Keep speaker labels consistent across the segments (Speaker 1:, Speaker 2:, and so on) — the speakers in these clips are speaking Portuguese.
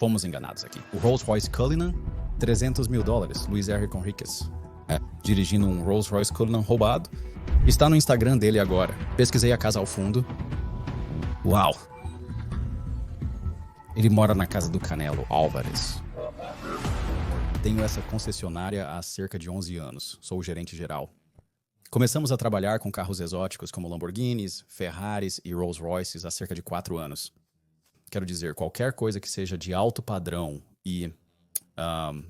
Speaker 1: fomos enganados aqui. O Rolls-Royce Cullinan, $300 mil, Luiz R. Conriquez. Dirigindo um Rolls-Royce Cullinan roubado. Está no Instagram dele agora. Pesquisei a casa ao fundo. Uau! Ele mora na casa do Canelo Álvares. Tenho essa concessionária há cerca de 11 anos. Sou o gerente geral. Começamos a trabalhar com carros exóticos como Lamborghinis, Ferraris e Rolls-Royces há cerca de 4 anos. Quero dizer, qualquer coisa que seja de alto padrão e...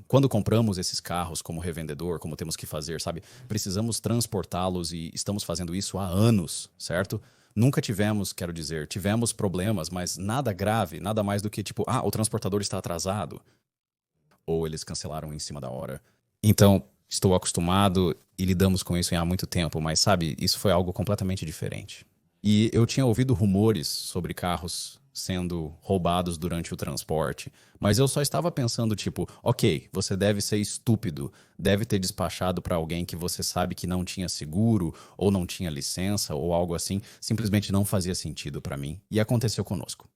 Speaker 1: quando compramos esses carros como revendedor, como temos que fazer, sabe? Precisamos transportá-los e estamos fazendo isso há anos, certo? Nunca tivemos, quero dizer, tivemos problemas, mas nada grave, nada mais do que tipo, o transportador está atrasado. Ou eles cancelaram em cima da hora. Então, estou acostumado e lidamos com isso há muito tempo, mas sabe, isso foi algo completamente diferente. E eu tinha ouvido rumores sobre carros sendo roubados durante o transporte, mas eu só estava pensando tipo, ok, você deve ser estúpido, deve ter despachado para alguém que você sabe que não tinha seguro, ou não tinha licença, ou algo assim, simplesmente não fazia sentido para mim. E aconteceu conosco.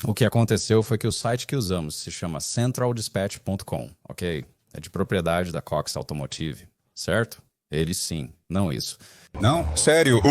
Speaker 1: O que aconteceu foi que o site que usamos se chama centraldispatch.com, ok? É de propriedade da Cox Automotive, certo? Eles sim, não isso.
Speaker 2: Não, sério,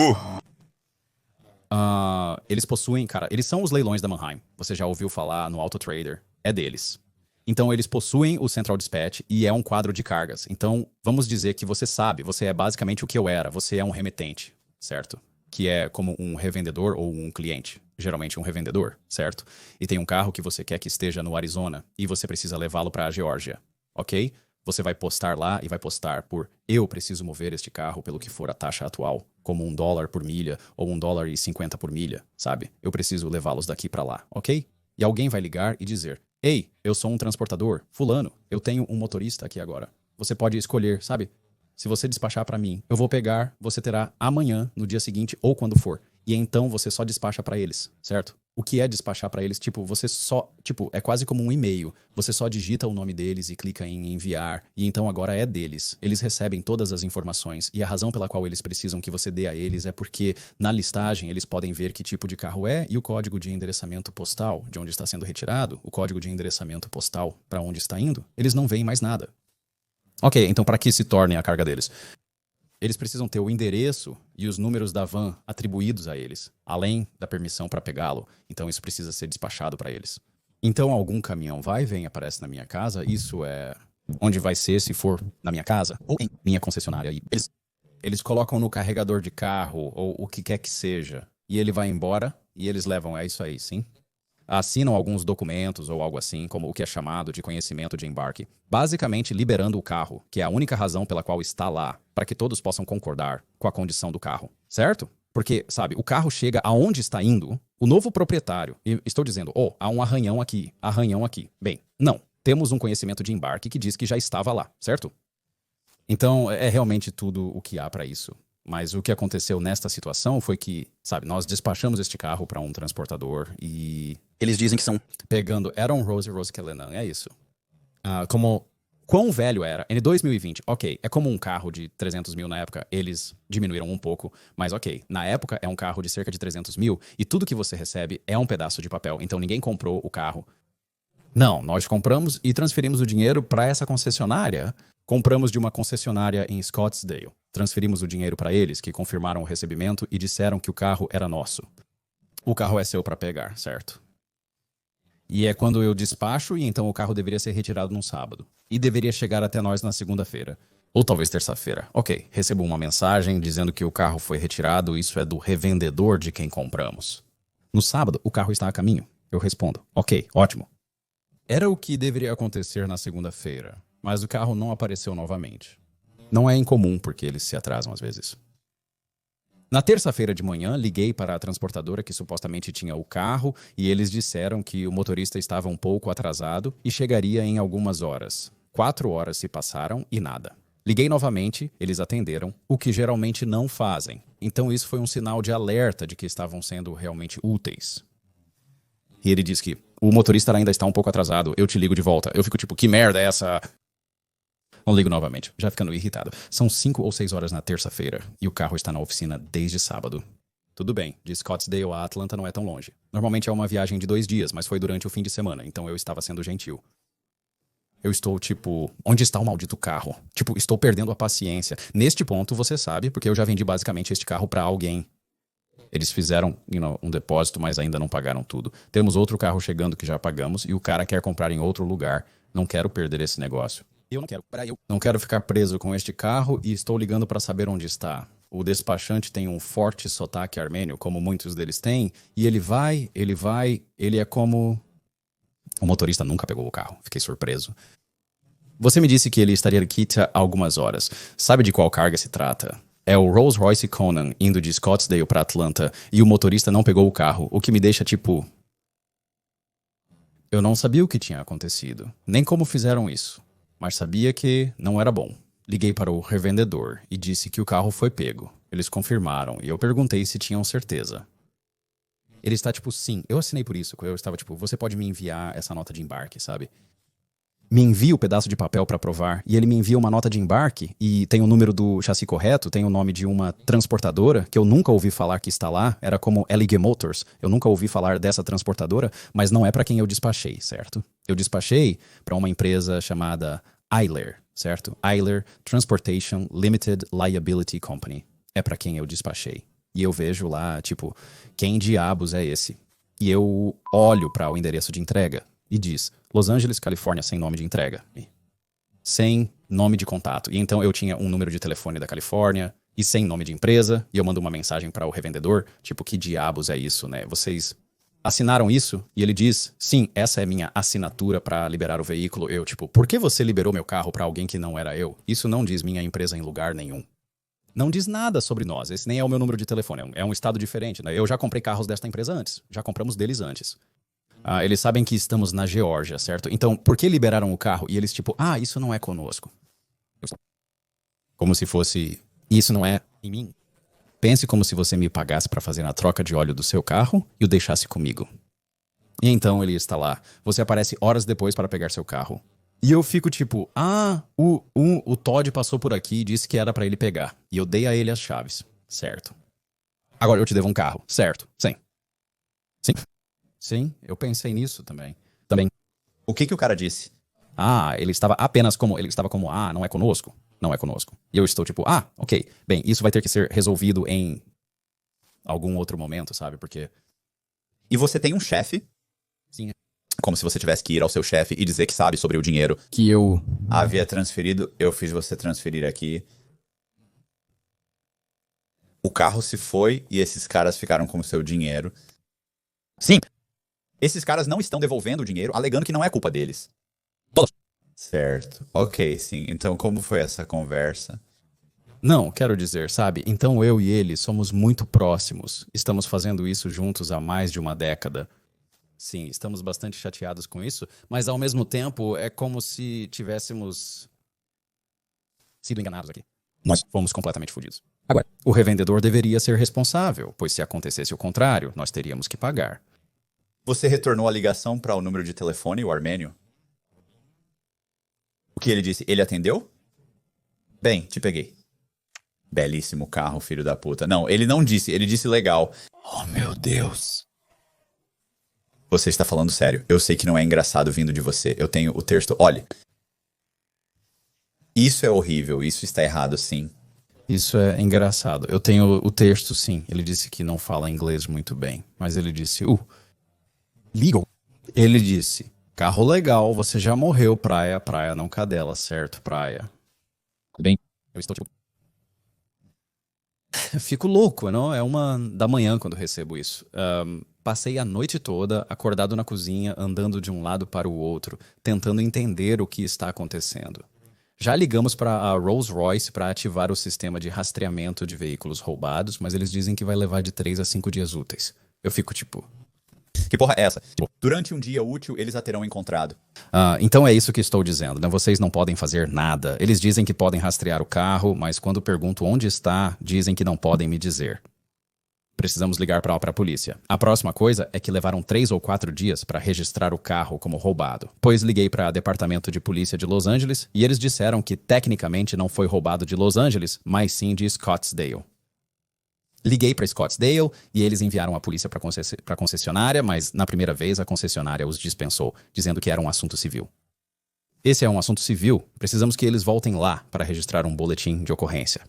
Speaker 1: Eles possuem, cara, eles são os leilões da Manheim. Você já ouviu falar no AutoTrader, é deles. Então eles possuem o Central Dispatch e é um quadro de cargas. Então vamos dizer que você sabe, você é basicamente o que eu era, você é um remetente, certo? Que é como um revendedor ou um cliente, geralmente um revendedor, certo? E tem um carro que você quer que esteja no Arizona e você precisa levá-lo para a Geórgia, ok? Você vai postar lá e vai postar por eu preciso mover este carro pelo que for a taxa atual, como $1 por milha ou $1,50 por milha, sabe? Eu preciso levá-los daqui para lá, ok? E alguém vai ligar e dizer, ei, eu sou um transportador, fulano, eu tenho um motorista aqui agora. Você pode escolher, sabe? Se você despachar para mim, eu vou pegar, você terá amanhã, no dia seguinte ou quando for. E então você só despacha para eles, certo? O que é despachar para eles? Tipo, você só... Tipo, é quase como um e-mail. Você só digita o nome deles e clica em enviar. E então agora é deles. Eles recebem todas as informações. E a razão pela qual eles precisam que você dê a eles é porque na listagem eles podem ver que tipo de carro é e o código de endereçamento postal de onde está sendo retirado, o código de endereçamento postal para onde está indo. Eles não veem mais nada. Ok, então para que se torne a carga deles? Eles precisam ter o endereço e os números da van atribuídos a eles, além da permissão para pegá-lo. Então isso precisa ser despachado para eles. Então algum caminhão vai e vem e aparece na minha casa. Isso é onde vai ser se for na minha casa ou em minha concessionária. Eles colocam no carregador de carro ou o que quer que seja. E ele vai embora e eles levam. É isso aí, sim? Assinam alguns documentos ou algo assim, como o que é chamado de conhecimento de embarque, basicamente liberando o carro, que é a única razão pela qual está lá, para que todos possam concordar com a condição do carro, certo? Porque, sabe, o carro chega aonde está indo, o novo proprietário, e estou dizendo, há um arranhão aqui. Bem, não, temos um conhecimento de embarque que diz que já estava lá, certo? Então, é realmente tudo o que há para isso. Mas o que aconteceu nesta situação foi que, sabe, nós despachamos este carro para um transportador e eles dizem que são pegando Aaron Rose e Rose Cullinan, é isso. Quão velho era? Em 2020, ok, é como um carro de 300 mil na época, eles diminuíram um pouco, mas ok, na época é um carro de cerca de 300 mil e tudo que você recebe é um pedaço de papel, então ninguém comprou o carro. Não, nós compramos e transferimos o dinheiro para essa concessionária. Compramos de uma concessionária em Scottsdale. Transferimos o dinheiro para eles, que confirmaram o recebimento e disseram que o carro era nosso. O carro é seu para pegar, certo? E é quando eu despacho e então o carro deveria ser retirado num sábado. E deveria chegar até nós na segunda-feira. Ou talvez terça-feira. Ok, recebo uma mensagem dizendo que o carro foi retirado, isso é do revendedor de quem compramos. No sábado, o carro está a caminho. Eu respondo, ok, ótimo. Era o que deveria acontecer na segunda-feira, mas o carro não apareceu novamente. Não é incomum, porque eles se atrasam às vezes. Na terça-feira de manhã, liguei para a transportadora que supostamente tinha o carro e eles disseram que o motorista estava um pouco atrasado e chegaria em algumas horas. 4 horas se passaram e nada. Liguei novamente, eles atenderam, o que geralmente não fazem. Então isso foi um sinal de alerta de que estavam sendo realmente úteis. E ele diz que o motorista ainda está um pouco atrasado, eu te ligo de volta. Eu fico tipo, que merda é essa? Não ligo novamente, já ficando irritado. São 5 ou 6 horas na terça-feira e o carro está na oficina desde sábado. tudo bem, de Scottsdale a Atlanta não é tão longe. Normalmente é uma viagem de 2 dias, mas foi durante o fim de semana, então eu estava sendo gentil. Eu estou, tipo, onde está o maldito carro? Tipo, estou perdendo a paciência. Neste ponto, você sabe, porque eu já vendi basicamente este carro pra alguém. Eles fizeram, um depósito, mas ainda não pagaram tudo. Temos outro carro chegando que já pagamos e o cara quer comprar em outro lugar. Não quero perder esse negócio. Eu não quero ficar preso com este carro e estou ligando pra saber onde está. O despachante tem um forte sotaque armênio, como muitos deles têm, e ele é como... O motorista nunca pegou o carro. Fiquei surpreso. Você me disse que ele estaria aqui há algumas horas. Sabe de qual carga se trata? É o Rolls-Royce Conan indo de Scottsdale para Atlanta e o motorista não pegou o carro, o que me deixa tipo... Eu não sabia o que tinha acontecido, nem como fizeram isso, mas sabia que não era bom. Liguei para o revendedor e disse que o carro foi pego. Eles confirmaram e eu perguntei se tinham certeza. Ele está tipo, sim, eu assinei por isso. Eu estava tipo, você pode me enviar essa nota de embarque, sabe? Me envia o pedaço de papel para provar e ele me envia uma nota de embarque e tem o número do chassi correto, tem o nome de uma transportadora que eu nunca ouvi falar que está lá, era como LG Motors. Eu nunca ouvi falar dessa transportadora, mas não é para quem eu despachei, certo? Eu despachei para uma empresa chamada Eiler, certo? Eiler Transportation Limited Liability Company. É para quem eu despachei. E eu vejo lá, tipo, quem diabos é esse? E eu olho para o endereço de entrega e diz, Los Angeles, Califórnia, sem nome de entrega. Sem nome de contato. E então eu tinha um número de telefone da Califórnia e sem nome de empresa. E eu mando uma mensagem para o revendedor, tipo, que diabos é isso, né? Vocês assinaram isso? E ele diz, sim, essa é minha assinatura para liberar o veículo. Eu, tipo, por que você liberou meu carro para alguém que não era eu? Isso não diz minha empresa em lugar nenhum. Não diz nada sobre nós. Esse nem é o meu número de telefone. É um estado diferente, né? Eu já comprei carros desta empresa antes. Já compramos deles antes. Eles sabem que estamos na Geórgia, certo? Então, por que liberaram o carro? E eles tipo, isso não é conosco. Como se fosse, isso não é em mim. Pense como se você me pagasse para fazer a troca de óleo do seu carro e o deixasse comigo. E então ele está lá. Você aparece horas depois para pegar seu carro. E eu fico tipo, o Todd passou por aqui e disse que era pra ele pegar. E eu dei a ele as chaves. Certo. Agora eu te devo um carro. Certo. Sim. Sim. Sim, eu pensei nisso também.
Speaker 2: O que o cara disse?
Speaker 1: Ele estava como, não é conosco. Não é conosco. E eu estou tipo, ok. Bem, isso vai ter que ser resolvido em algum outro momento, sabe? Porque...
Speaker 2: E você tem um chefe?
Speaker 1: Sim.
Speaker 2: Como se você tivesse que ir ao seu chefe e dizer que sabe sobre o dinheiro
Speaker 1: que eu
Speaker 2: havia transferido. Eu fiz você transferir aqui. O carro se foi e esses caras ficaram com o seu dinheiro. Sim. Esses caras não estão devolvendo o dinheiro, alegando que não é culpa deles. Certo. Ok, sim. Então como foi essa conversa?
Speaker 1: Não, quero dizer, sabe? Então eu e ele somos muito próximos. Estamos fazendo isso juntos há mais de uma década. Sim, estamos bastante chateados com isso, mas ao mesmo tempo é como se tivéssemos sido enganados aqui. Nós fomos completamente fodidos. Agora, o revendedor deveria ser responsável, pois se acontecesse o contrário, nós teríamos que pagar.
Speaker 2: Você retornou a ligação para o número de telefone, o armênio? O que ele disse? Ele atendeu? Bem, te peguei. Belíssimo carro, filho da puta. Não, ele não disse, ele disse legal. Oh, meu Deus. Você está falando sério. Eu sei que não é engraçado vindo de você. Eu tenho o texto. Olhe. Isso é horrível. Isso está errado, sim.
Speaker 1: Isso é engraçado. Eu tenho o texto, sim. Ele disse que não fala inglês muito bem. Mas ele disse, legal. Ele disse, carro legal, você já morreu, praia não cadela, certo, praia. Bem, eu estou tipo... Fico louco, não? É 1h da manhã quando recebo isso. Passei a noite toda acordado na cozinha, andando de um lado para o outro, tentando entender o que está acontecendo. Já ligamos para a Rolls-Royce para ativar o sistema de rastreamento de veículos roubados, mas eles dizem que vai levar de 3 a 5 dias úteis. Eu fico tipo...
Speaker 2: Que porra é essa? Durante um dia útil, eles a terão encontrado.
Speaker 1: Então é isso que estou dizendo, né? Vocês não podem fazer nada. Eles dizem que podem rastrear o carro, mas quando pergunto onde está, dizem que não podem me dizer. Precisamos ligar para a polícia. A próxima coisa é que levaram 3 ou 4 dias para registrar o carro como roubado. Pois liguei para o Departamento de Polícia de Los Angeles e eles disseram que tecnicamente não foi roubado de Los Angeles, mas sim de Scottsdale. Liguei para Scottsdale e eles enviaram a polícia para a concessionária, mas na primeira vez a concessionária os dispensou, dizendo que era um assunto civil. Esse é um assunto civil, precisamos que eles voltem lá para registrar um boletim de ocorrência.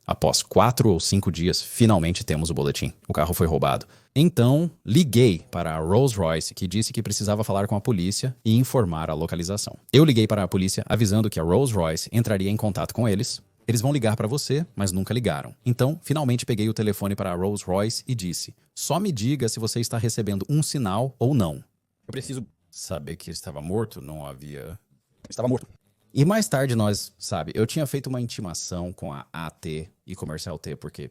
Speaker 1: Após 4 ou 5 dias, finalmente temos o boletim. O carro foi roubado. Então, liguei para a Rolls-Royce, que disse que precisava falar com a polícia e informar a localização. Eu liguei para a polícia avisando que a Rolls-Royce entraria em contato com eles. Eles vão ligar para você, mas nunca ligaram. Então, finalmente peguei o telefone para a Rolls-Royce e disse: só me diga se você está recebendo um sinal ou não. Eu preciso saber que estava morto, não havia... Estava morto. E mais tarde eu tinha feito uma intimação com a AT e Comercial T, porque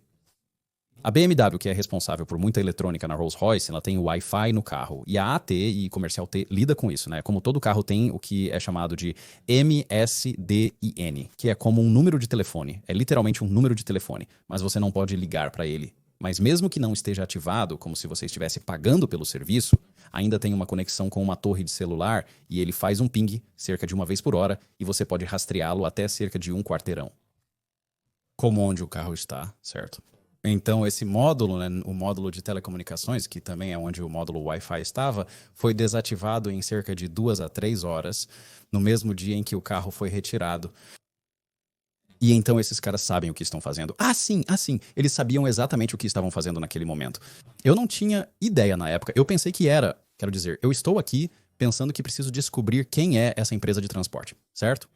Speaker 1: a BMW, que é responsável por muita eletrônica na Rolls-Royce, ela tem o Wi-Fi no carro. E a AT e Comercial T lida com isso, né? Como todo carro tem o que é chamado de MSDIN, que é como um número de telefone. É literalmente um número de telefone, mas você não pode ligar para ele. Mas mesmo que não esteja ativado, como se você estivesse pagando pelo serviço, ainda tem uma conexão com uma torre de celular e ele faz um ping cerca de 1 vez por hora e você pode rastreá-lo até cerca de 1 quarteirão. Como onde o carro está, certo? Então esse módulo, né, o módulo de telecomunicações, que também é onde o módulo Wi-Fi estava, foi desativado em cerca de 2 a 3 horas, no mesmo dia em que o carro foi retirado. E então esses caras sabem o que estão fazendo. Ah, sim. Eles sabiam exatamente o que estavam fazendo naquele momento. Eu não tinha ideia na época. Eu pensei que era, quero dizer, eu estou aqui pensando que preciso descobrir quem é essa empresa de transporte, certo?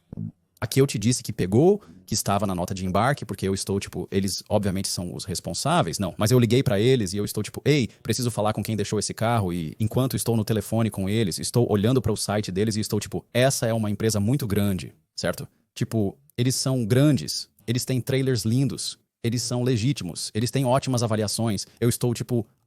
Speaker 1: Aqui eu te disse que pegou, que estava na nota de embarque, porque eu estou, eles obviamente são os responsáveis. Não, mas eu liguei pra eles e eu estou ei, preciso falar com quem deixou esse carro e enquanto estou no telefone com eles, estou olhando para o site deles e estou essa é uma empresa muito grande, certo? Eles são grandes, eles têm trailers lindos, eles são legítimos, eles têm ótimas avaliações. Eu estou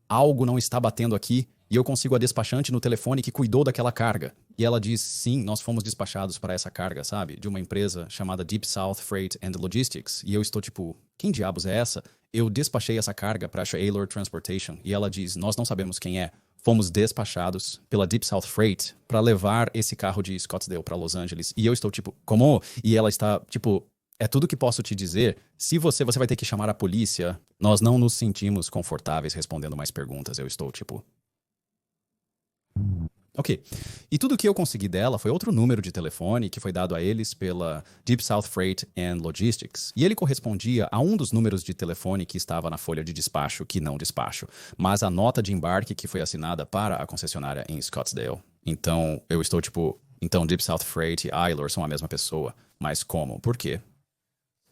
Speaker 1: algo não está batendo aqui e eu consigo a despachante no telefone que cuidou daquela carga. E ela diz, sim, nós fomos despachados para essa carga, sabe? De uma empresa chamada Deep South Freight and Logistics. E eu estou quem diabos é essa? Eu despachei essa carga para a Aylor Transportation. E ela diz, nós não sabemos quem é. Fomos despachados pela Deep South Freight para levar esse carro de Scottsdale para Los Angeles. E eu estou como? E ela está é tudo que posso te dizer. Se você vai ter que chamar a polícia. Nós não nos sentimos confortáveis respondendo mais perguntas. Eu estou Ok. E tudo que eu consegui dela foi outro número de telefone que foi dado a eles pela Deep South Freight and Logistics. E ele correspondia a um dos números de telefone que estava na folha de despacho, que não despacho, mas a nota de embarque que foi assinada para a concessionária em Scottsdale. Então, eu estou então Deep South Freight e Aylor são a mesma pessoa. Mas como? Por quê?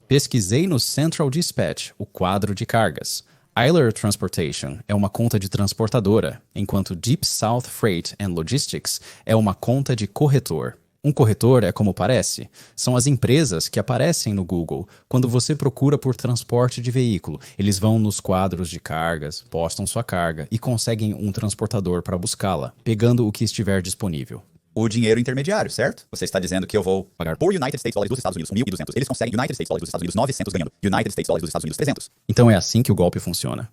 Speaker 1: Pesquisei no Central Dispatch, o quadro de cargas. Aylor Transportation é uma conta de transportadora, enquanto Deep South Freight and Logistics é uma conta de corretor. Um corretor é como parece. São as empresas que aparecem no Google quando você procura por transporte de veículo. Eles vão nos quadros de cargas, postam sua carga e conseguem um transportador para buscá-la, pegando o que estiver disponível.
Speaker 2: O dinheiro intermediário, certo? Você está dizendo que eu vou pagar por United States Dollars dos Estados Unidos 1.200. Eles conseguem United States Dollars dos Estados Unidos 900 ganhando. United States Dollars dos Estados Unidos 300.
Speaker 1: Então é assim que o golpe funciona.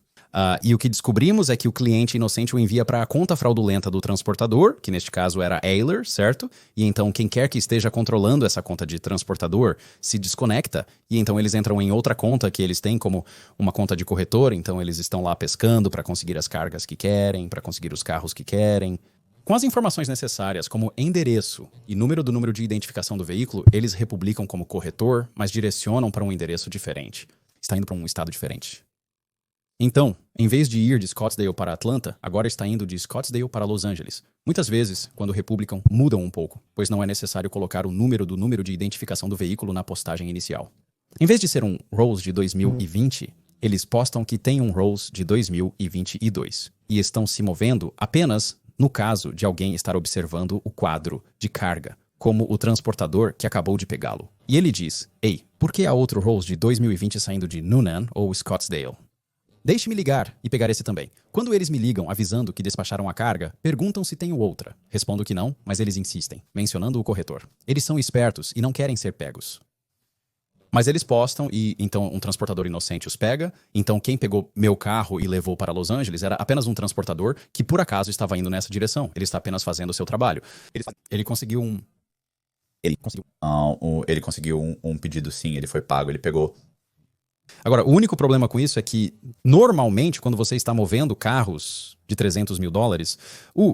Speaker 1: E o que descobrimos é que o cliente inocente o envia para a conta fraudulenta do transportador, que neste caso era Aylor, certo? E então quem quer que esteja controlando essa conta de transportador se desconecta e então eles entram em outra conta que eles têm como uma conta de corretor, então eles estão lá pescando para conseguir as cargas que querem, para conseguir os carros que querem. Com as informações necessárias, como endereço e número de identificação do veículo, eles republicam como corretor, mas direcionam para um endereço diferente. Está indo para um estado diferente. Então, em vez de ir de Scottsdale para Atlanta, agora está indo de Scottsdale para Los Angeles. Muitas vezes, quando republicam, mudam um pouco, pois não é necessário colocar o número de identificação do veículo na postagem inicial. Em vez de ser um Rolls de 2020, eles postam que tem um Rolls de 2022 e estão se movendo apenas no caso de alguém estar observando o quadro de carga, como o transportador que acabou de pegá-lo. E ele diz, ei, por que há outro Rolls de 2020 saindo de Newnan ou Scottsdale? Deixe-me ligar e pegar esse também. Quando eles me ligam avisando que despacharam a carga, perguntam se tenho outra. Respondo que não, mas eles insistem, mencionando o corretor. Eles são espertos e não querem ser pegos. Mas eles postam e então um transportador inocente os pega. Então quem pegou meu carro e levou para Los Angeles era apenas um transportador que por acaso estava indo nessa direção. Ele está apenas fazendo o seu trabalho. Ele conseguiu um...
Speaker 2: Ele conseguiu um pedido sim, ele foi pago, ele pegou
Speaker 1: Agora, o único problema com isso é que, normalmente, quando você está movendo carros de 300 mil dólares,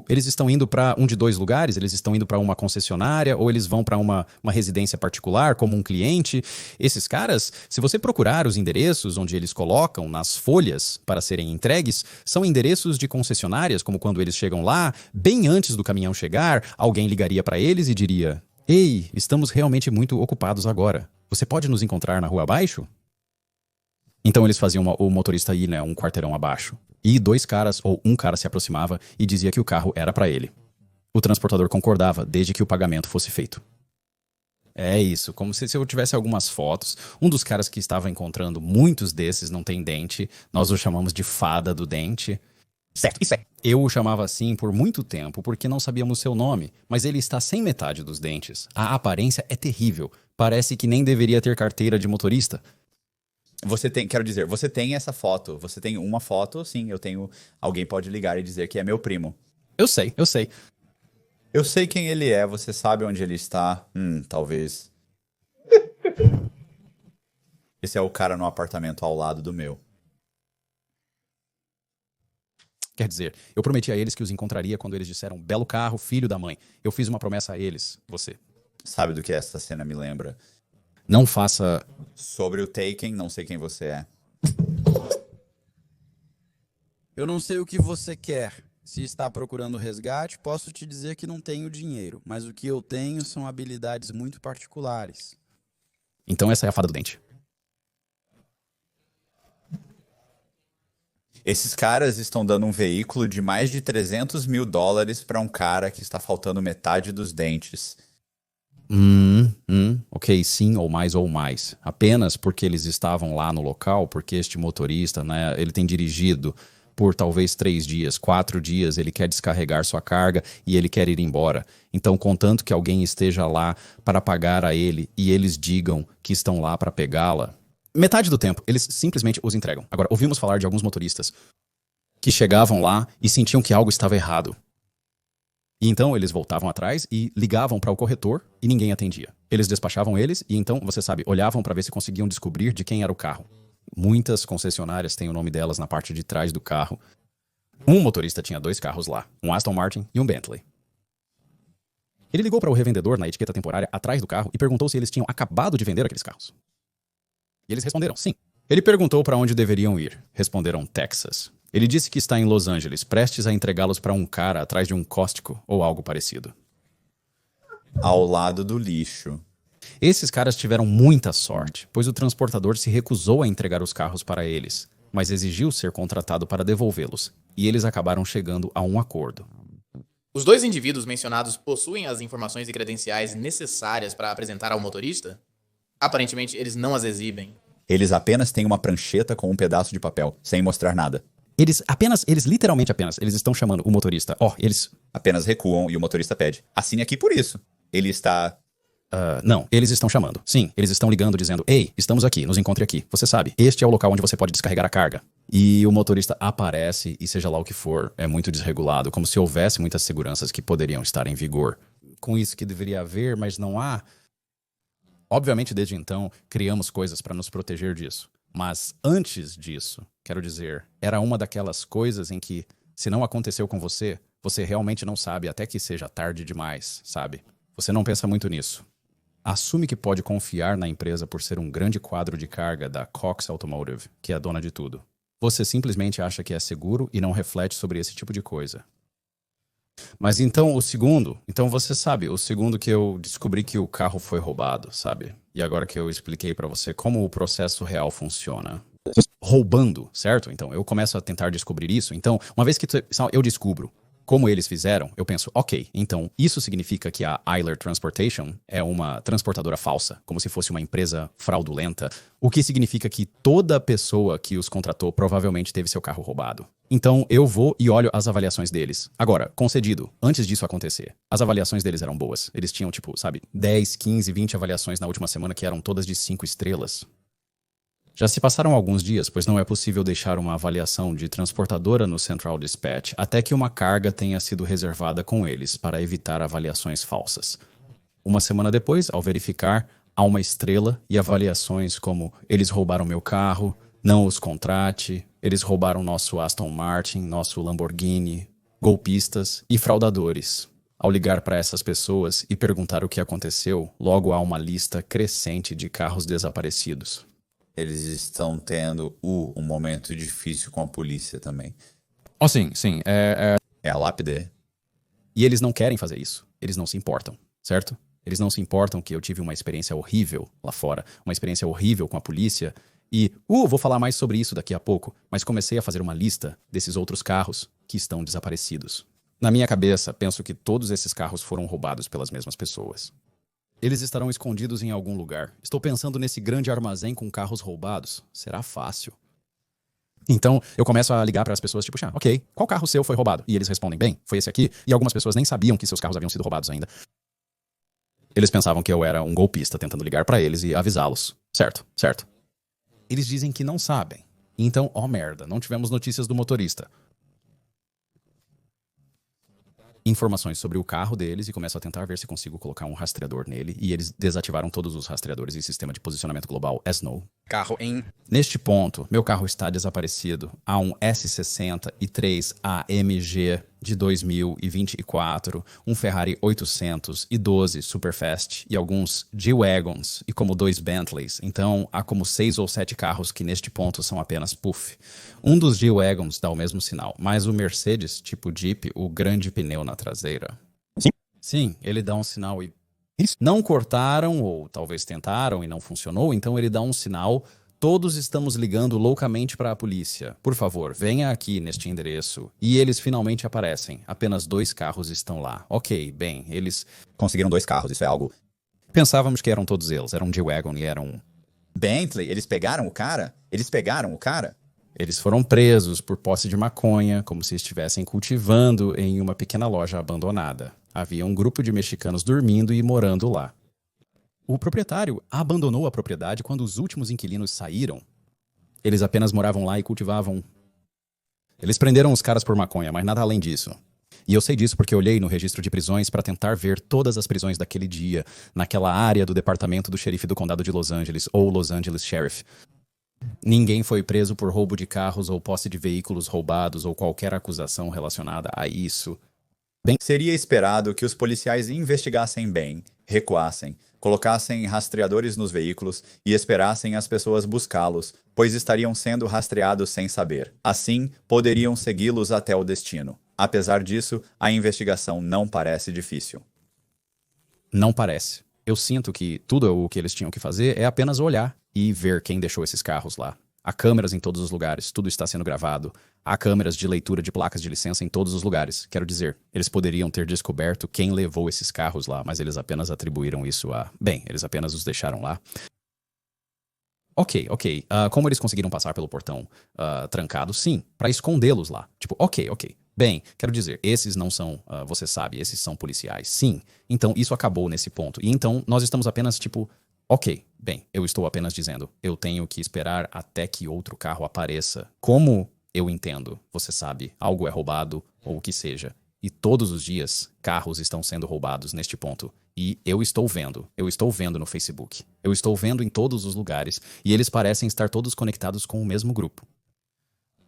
Speaker 1: eles estão indo para um de dois lugares, eles estão indo para uma concessionária ou eles vão para uma residência particular, como um cliente. Esses caras, se você procurar os endereços onde eles colocam nas folhas para serem entregues, são endereços de concessionárias, como quando eles chegam lá, bem antes do caminhão chegar, alguém ligaria para eles e diria: "Ei, estamos realmente muito ocupados agora. Você pode nos encontrar na rua abaixo?" Então eles faziam o motorista ir, né, um quarteirão abaixo. E dois caras, ou um cara se aproximava e dizia que o carro era para ele. O transportador concordava, desde que o pagamento fosse feito. É isso, como se eu tivesse algumas fotos. Um dos caras que estava encontrando, muitos desses não tem dente. Nós o chamamos de fada do dente.
Speaker 2: Certo, isso é.
Speaker 1: Eu o chamava assim por muito tempo, porque não sabíamos seu nome. Mas ele está sem metade dos dentes. A aparência é terrível. Parece que nem deveria ter carteira de motorista.
Speaker 2: Você tem essa foto. Você tem uma foto, sim, eu tenho. Alguém pode ligar e dizer que é meu primo.
Speaker 1: Eu sei.
Speaker 2: Eu sei quem ele é, você sabe onde ele está. Talvez. Esse é o cara no apartamento ao lado do meu.
Speaker 1: Quer dizer, eu prometi a eles que os encontraria quando eles disseram "belo carro, filho da mãe". Eu fiz uma promessa a eles, você.
Speaker 2: Sabe do que essa cena me lembra?
Speaker 1: Não faça...
Speaker 2: Sobre o Taken, não sei quem você é.
Speaker 3: Eu não sei o que você quer. Se está procurando resgate, posso te dizer que não tenho dinheiro, mas o que eu tenho são habilidades muito particulares.
Speaker 1: Então essa é a fada do dente.
Speaker 2: Esses caras estão dando um veículo de mais de 300 mil dólares para um cara que está faltando metade dos dentes.
Speaker 1: Ok, sim, ou mais. Apenas porque eles estavam lá no local, porque este motorista, né, ele tem dirigido por talvez 3 dias, 4 dias, ele quer descarregar sua carga e ele quer ir embora. Então, contanto que alguém esteja lá para pagar a ele e eles digam que estão lá para pegá-la, metade do tempo, eles simplesmente os entregam. Agora, ouvimos falar de alguns motoristas que chegavam lá e sentiam que algo estava errado. E então eles voltavam atrás e ligavam para o corretor e ninguém atendia. Eles despachavam eles e então, você sabe, olhavam para ver se conseguiam descobrir de quem era o carro. Muitas concessionárias têm o nome delas na parte de trás do carro. Um motorista tinha 2 carros lá, um Aston Martin e um Bentley. Ele ligou para o revendedor na etiqueta temporária atrás do carro e perguntou se eles tinham acabado de vender aqueles carros. E eles responderam sim. Ele perguntou para onde deveriam ir. Responderam Texas. Ele disse que está em Los Angeles, prestes a entregá-los para um cara atrás de um Costco ou algo parecido.
Speaker 2: Ao lado do lixo.
Speaker 1: Esses caras tiveram muita sorte, pois o transportador se recusou a entregar os carros para eles, mas exigiu ser contratado para devolvê-los, e eles acabaram chegando a um acordo.
Speaker 4: Os 2 indivíduos mencionados possuem as informações e credenciais necessárias para apresentar ao motorista? Aparentemente, eles não as exibem.
Speaker 2: Eles apenas têm uma prancheta com um pedaço de papel, sem mostrar nada.
Speaker 1: Eles literalmente apenas, eles estão chamando o motorista. Eles...
Speaker 2: Apenas recuam e o motorista pede: assine aqui por isso. Ele está...
Speaker 1: não, eles estão chamando. Sim, eles estão ligando dizendo: "Ei, estamos aqui, nos encontre aqui. Você sabe, este é o local onde você pode descarregar a carga." E o motorista aparece e seja lá o que for, é muito desregulado, como se houvesse muitas seguranças que poderiam estar em vigor. Com isso que deveria haver, mas não há. Obviamente, desde então, criamos coisas para nos proteger disso. Mas antes disso, quero dizer, era uma daquelas coisas em que, se não aconteceu com você, você realmente não sabe até que seja tarde demais, sabe? Você não pensa muito nisso. Assume que pode confiar na empresa por ser um grande quadro de carga da Cox Automotive, que é a dona de tudo. Você simplesmente acha que é seguro e não reflete sobre esse tipo de coisa. Mas então o segundo que eu descobri que o carro foi roubado, sabe? E agora que eu expliquei pra você como o processo real funciona. Roubando, certo? Então eu começo a tentar descobrir isso. Então, uma vez que eu descubro como eles fizeram, eu penso, ok, então isso significa que a Eiler Transportation é uma transportadora falsa, como se fosse uma empresa fraudulenta, o que significa que toda pessoa que os contratou provavelmente teve seu carro roubado. Então eu vou e olho as avaliações deles. Agora, concedido, antes disso acontecer, as avaliações deles eram boas. Eles tinham, 10, 15, 20 avaliações na última semana que eram todas de 5 estrelas. Já se passaram alguns dias, pois não é possível deixar uma avaliação de transportadora no Central Dispatch até que uma carga tenha sido reservada com eles para evitar avaliações falsas. Uma semana depois, ao verificar, há uma estrela e avaliações como eles roubaram meu carro, não os contrate, eles roubaram nosso Aston Martin, nosso Lamborghini, golpistas e fraudadores. Ao ligar para essas pessoas e perguntar o que aconteceu, logo há uma lista crescente de carros desaparecidos.
Speaker 2: Eles estão tendo um momento difícil com a polícia também.
Speaker 1: Oh, sim.
Speaker 2: É a lápide.
Speaker 1: E eles não querem fazer isso. Eles não se importam, certo? Eles não se importam que eu tive uma experiência horrível lá fora, uma experiência horrível com a polícia. E, vou falar mais sobre isso daqui a pouco, mas comecei a fazer uma lista desses outros carros que estão desaparecidos. Na minha cabeça, penso que todos esses carros foram roubados pelas mesmas pessoas. Eles estarão escondidos em algum lugar. Estou pensando nesse grande armazém com carros roubados. Será fácil. Então, eu começo a ligar para as pessoas, tipo, ok, qual carro seu foi roubado? E eles respondem, bem, foi esse aqui. E algumas pessoas nem sabiam que seus carros haviam sido roubados ainda. Eles pensavam que eu era um golpista tentando ligar para eles e avisá-los. Certo. Eles dizem que não sabem. Então, merda, não tivemos notícias do motorista. Informações sobre o carro deles e começo a tentar ver se consigo colocar um rastreador nele. E eles desativaram todos os rastreadores e sistema de posicionamento global S-No.
Speaker 3: Carro em...
Speaker 1: Neste ponto, meu carro está desaparecido. Há um S60 e 3 AMG de 2024, um Ferrari 812 Superfast e alguns G-Wagons e como 2 Bentleys. Então, há como 6 ou 7 carros que neste ponto são apenas puff. Um dos G-Wagons dá o mesmo sinal, mas o Mercedes, tipo Jeep, o grande pneu na traseira. Sim, ele dá um sinal e não cortaram ou talvez tentaram e não funcionou, então ele dá um sinal. Todos estamos ligando loucamente para a polícia. Por favor, venha aqui neste endereço. E eles finalmente aparecem. Apenas 2 carros estão lá. Ok, bem, eles...
Speaker 2: Conseguiram 2 carros, isso é algo...
Speaker 1: Pensávamos que eram todos eles. Era um G-Wagon e era um...
Speaker 2: Bentley, eles pegaram o cara?
Speaker 1: Eles foram presos por posse de maconha, como se estivessem cultivando em uma pequena loja abandonada. Havia um grupo de mexicanos dormindo e morando lá. O proprietário abandonou a propriedade quando os últimos inquilinos saíram. Eles apenas moravam lá e cultivavam. Eles prenderam os caras por maconha, mas nada além disso. E eu sei disso porque olhei no registro de prisões para tentar ver todas as prisões daquele dia, naquela área do departamento do xerife do condado de Los Angeles, ou Los Angeles Sheriff. Ninguém foi preso por roubo de carros ou posse de veículos roubados ou qualquer acusação relacionada a isso.
Speaker 2: Seria esperado que os policiais investigassem bem, recuassem, colocassem rastreadores nos veículos e esperassem as pessoas buscá-los, pois estariam sendo rastreados sem saber. Assim, poderiam segui-los até o destino. Apesar disso, a investigação não parece difícil.
Speaker 1: Não parece. Eu sinto que tudo o que eles tinham que fazer é apenas olhar e ver quem deixou esses carros lá. Há câmeras em todos os lugares, tudo está sendo gravado. Há câmeras de leitura de placas de licença em todos os lugares. Quero dizer, eles poderiam ter descoberto quem levou esses carros lá, mas eles apenas atribuíram isso a... Bem, eles apenas os deixaram lá. Ok. Como eles conseguiram passar pelo portão trancado? Sim, para escondê-los lá. Tipo, ok. Bem, quero dizer, esses não são, você sabe, esses são policiais. Sim, então isso acabou nesse ponto. E então nós estamos apenas tipo... Ok, bem, eu estou apenas dizendo, eu tenho que esperar até que outro carro apareça. Como eu entendo, você sabe, algo é roubado ou o que seja. E todos os dias, carros estão sendo roubados neste ponto. E eu estou vendo no Facebook. Eu estou vendo em todos os lugares e eles parecem estar todos conectados com o mesmo grupo.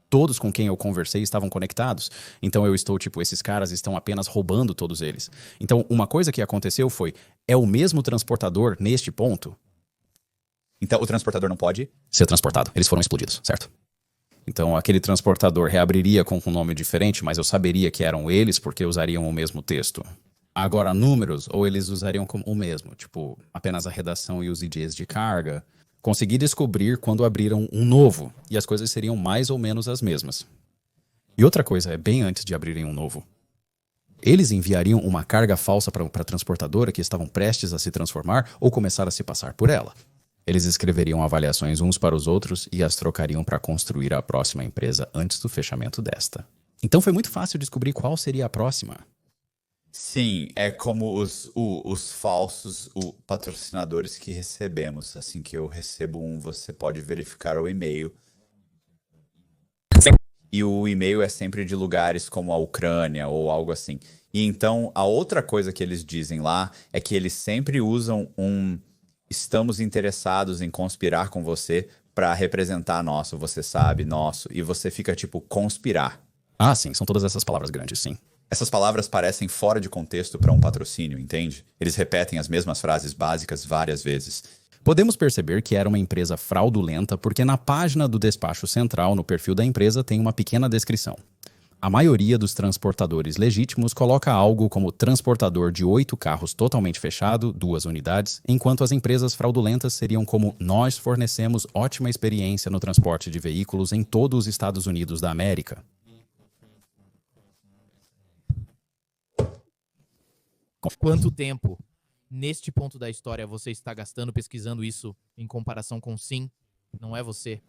Speaker 1: Todos com quem eu conversei estavam conectados. Então eu estou tipo, esses caras estão apenas roubando todos eles. Então uma coisa que aconteceu foi, é o mesmo transportador neste ponto?
Speaker 2: Então o transportador não pode
Speaker 1: ser transportado. Eles foram explodidos, certo? Então aquele transportador reabriria com um nome diferente, mas eu saberia que eram eles porque usariam o mesmo texto. Agora números, ou eles usariam como o mesmo, tipo apenas a redação e os IDs de carga. Consegui descobrir quando abriram um novo, e as coisas seriam mais ou menos as mesmas. E outra coisa é bem antes de abrirem um novo. Eles enviariam uma carga falsa para a transportadora que estavam prestes a se transformar ou começar a se passar por ela. Eles escreveriam avaliações uns para os outros e as trocariam para construir a próxima empresa antes do fechamento desta. Então foi muito fácil descobrir qual seria a próxima.
Speaker 2: Sim, é como os falsos patrocinadores que recebemos. Assim que eu recebo você pode verificar o e-mail. Sim. E o e-mail é sempre de lugares como a Ucrânia ou algo assim. E então, a outra coisa que eles dizem lá é que eles sempre usam estamos interessados em conspirar com você pra representar nosso, você sabe, nosso. E você fica tipo, conspirar.
Speaker 1: Ah, sim, são todas essas palavras grandes, sim.
Speaker 2: Essas palavras parecem fora de contexto pra um patrocínio, entende? Eles repetem as mesmas frases básicas várias vezes.
Speaker 1: Podemos perceber que era uma empresa fraudulenta porque na página do despacho central, no perfil da empresa, tem uma pequena descrição. A maioria dos transportadores legítimos coloca algo como transportador de 8 carros totalmente fechado, 2 unidades, enquanto as empresas fraudulentas seriam como nós fornecemos ótima experiência no transporte de veículos em todos os Estados Unidos da América.
Speaker 4: Quanto tempo, neste ponto da história, você está gastando pesquisando isso em comparação com sim? Não é você?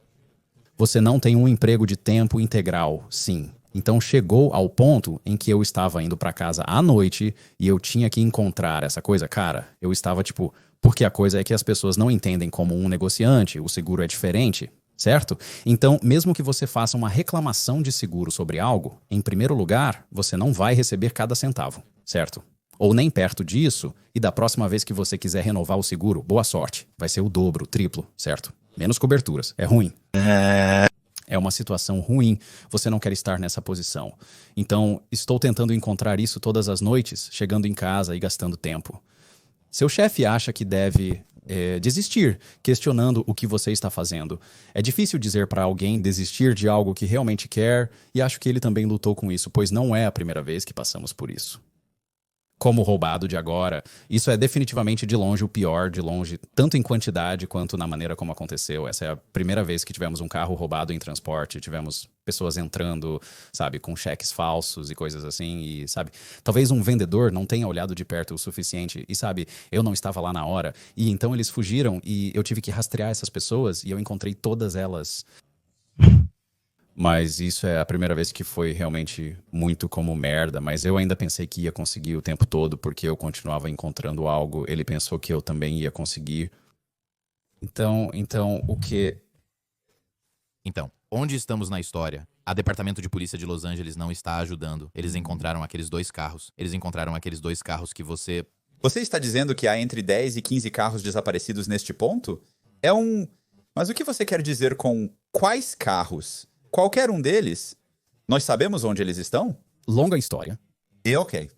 Speaker 1: Você não tem um emprego de tempo integral, sim. Então chegou ao ponto em que eu estava indo pra casa à noite e eu tinha que encontrar essa coisa. Cara, eu estava tipo... Porque a coisa é que as pessoas não entendem como um negociante, o seguro é diferente, certo? Então, mesmo que você faça uma reclamação de seguro sobre algo, em primeiro lugar, você não vai receber cada centavo, certo? Ou nem perto disso, e da próxima vez que você quiser renovar o seguro, boa sorte. Vai ser o dobro, o triplo, certo? Menos coberturas. É ruim. É uma situação ruim, você não quer estar nessa posição. Então, estou tentando encontrar isso todas as noites, chegando em casa e gastando tempo. Seu chefe acha que deve desistir, questionando o que você está fazendo. É difícil dizer para alguém desistir de algo que realmente quer, e acho que ele também lutou com isso, pois não é a primeira vez que passamos por isso. Como o roubado de agora, isso é definitivamente de longe o pior, de longe, tanto em quantidade quanto na maneira como aconteceu. Essa é a primeira vez que tivemos um carro roubado em transporte, tivemos pessoas entrando, sabe, com cheques falsos e coisas assim, e sabe, talvez um vendedor não tenha olhado de perto o suficiente e sabe, eu não estava lá na hora, e então eles fugiram e eu tive que rastrear essas pessoas e eu encontrei todas elas. Mas isso é a primeira vez que foi realmente muito como merda, mas eu ainda pensei que ia conseguir o tempo todo porque eu continuava encontrando algo, ele pensou que eu também ia conseguir. Então, o que...
Speaker 4: Então, onde estamos na história? A Departamento de Polícia de Los Angeles não está ajudando. Eles encontraram aqueles 2 carros. Eles encontraram aqueles 2 carros que você...
Speaker 2: Você está dizendo que há entre 10 e 15 carros desaparecidos neste ponto? Mas o que você quer dizer com quais carros? Qualquer um deles? Nós sabemos onde eles estão?
Speaker 1: Longa história.
Speaker 2: E ok.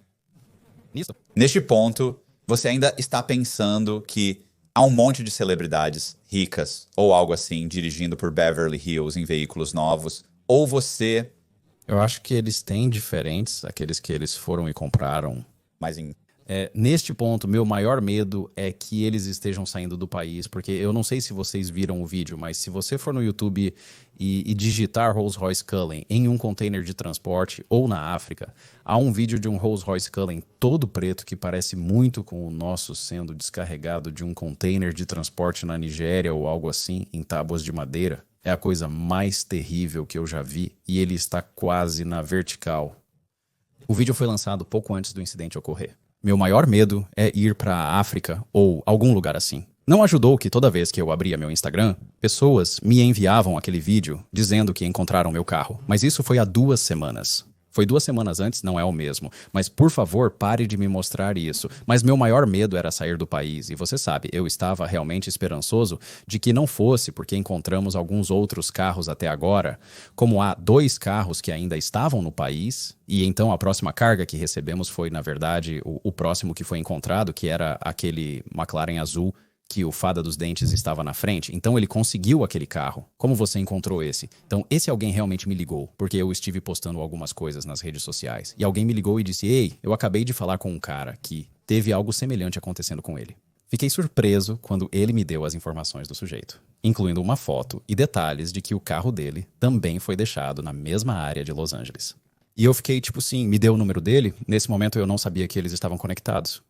Speaker 1: Nisso.
Speaker 2: Neste ponto, você ainda está pensando que há um monte de celebridades ricas ou algo assim dirigindo por Beverly Hills em veículos novos, ou você...
Speaker 1: Eu acho que eles têm diferentes, aqueles que eles foram e compraram.
Speaker 2: Mas em...
Speaker 1: Neste ponto, meu maior medo é que eles estejam saindo do país, porque eu não sei se vocês viram o vídeo, mas se você for no YouTube e digitar Rolls-Royce Cullen em um container de transporte ou na África, há um vídeo de um Rolls-Royce Cullen todo preto que parece muito com o nosso sendo descarregado de um container de transporte na Nigéria ou algo assim, em tábuas de madeira. É a coisa mais terrível que eu já vi e ele está quase na vertical. O vídeo foi lançado pouco antes do incidente ocorrer. Meu maior medo é ir para a África ou algum lugar assim. Não ajudou que toda vez que eu abria meu Instagram, pessoas me enviavam aquele vídeo dizendo que encontraram meu carro. Mas isso foi há 2 semanas. Foi 2 semanas antes, não é o mesmo. Mas por favor, pare de me mostrar isso. Mas meu maior medo era sair do país. E você sabe, eu estava realmente esperançoso de que não fosse, porque encontramos alguns outros carros até agora. Como há 2 carros que ainda estavam no país. E então a próxima carga que recebemos foi, na verdade, o próximo que foi encontrado, que era aquele McLaren azul que o Fada dos Dentes estava na frente, então ele conseguiu aquele carro. Como você encontrou esse? Então esse alguém realmente me ligou, porque eu estive postando algumas coisas nas redes sociais. E alguém me ligou e disse, ei, eu acabei de falar com um cara que teve algo semelhante acontecendo com ele. Fiquei surpreso quando ele me deu as informações do sujeito, incluindo uma foto e detalhes de que o carro dele também foi deixado na mesma área de Los Angeles. E eu fiquei tipo assim, me deu o número dele, nesse momento eu não sabia que eles estavam conectados.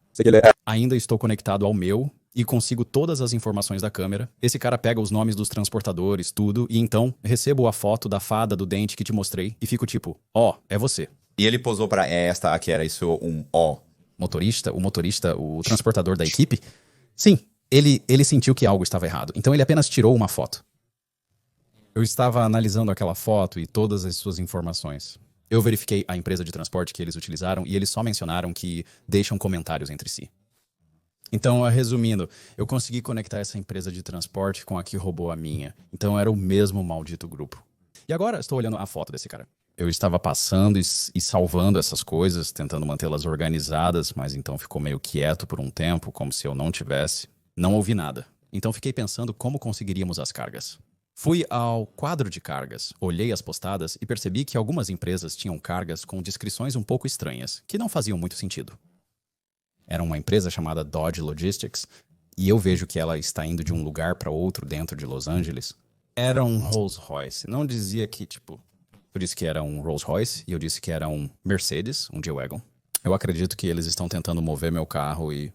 Speaker 1: Ainda estou conectado ao meu e consigo todas as informações da câmera. Esse cara pega os nomes dos transportadores, tudo, e então recebo a foto da fada do dente que te mostrei e fico tipo, ó, é você.
Speaker 2: E ele posou pra esta, que era isso, um ó.
Speaker 1: O transportador da equipe? Sim, ele sentiu que algo estava errado, então ele apenas tirou uma foto. Eu estava analisando aquela foto e todas as suas informações. Eu verifiquei a empresa de transporte que eles utilizaram e eles só mencionaram que deixam comentários entre si. Então, resumindo, eu consegui conectar essa empresa de transporte com a que roubou a minha. Então, era o mesmo maldito grupo. E agora, estou olhando a foto desse cara. Eu estava passando e salvando essas coisas, tentando mantê-las organizadas, mas então ficou meio quieto por um tempo, como se eu não tivesse. Não ouvi nada. Então, fiquei pensando como conseguiríamos as cargas. Fui ao quadro de cargas, olhei as postadas e percebi que algumas empresas tinham cargas com descrições um pouco estranhas, que não faziam muito sentido. Era uma empresa chamada Dodge Logistics, e eu vejo que ela está indo de um lugar para outro dentro de Los Angeles. Era um Rolls Royce. Não dizia que, eu disse que era um Rolls Royce e eu disse que era um Mercedes, um G-Wagon. Eu acredito que eles estão tentando mover meu carro e...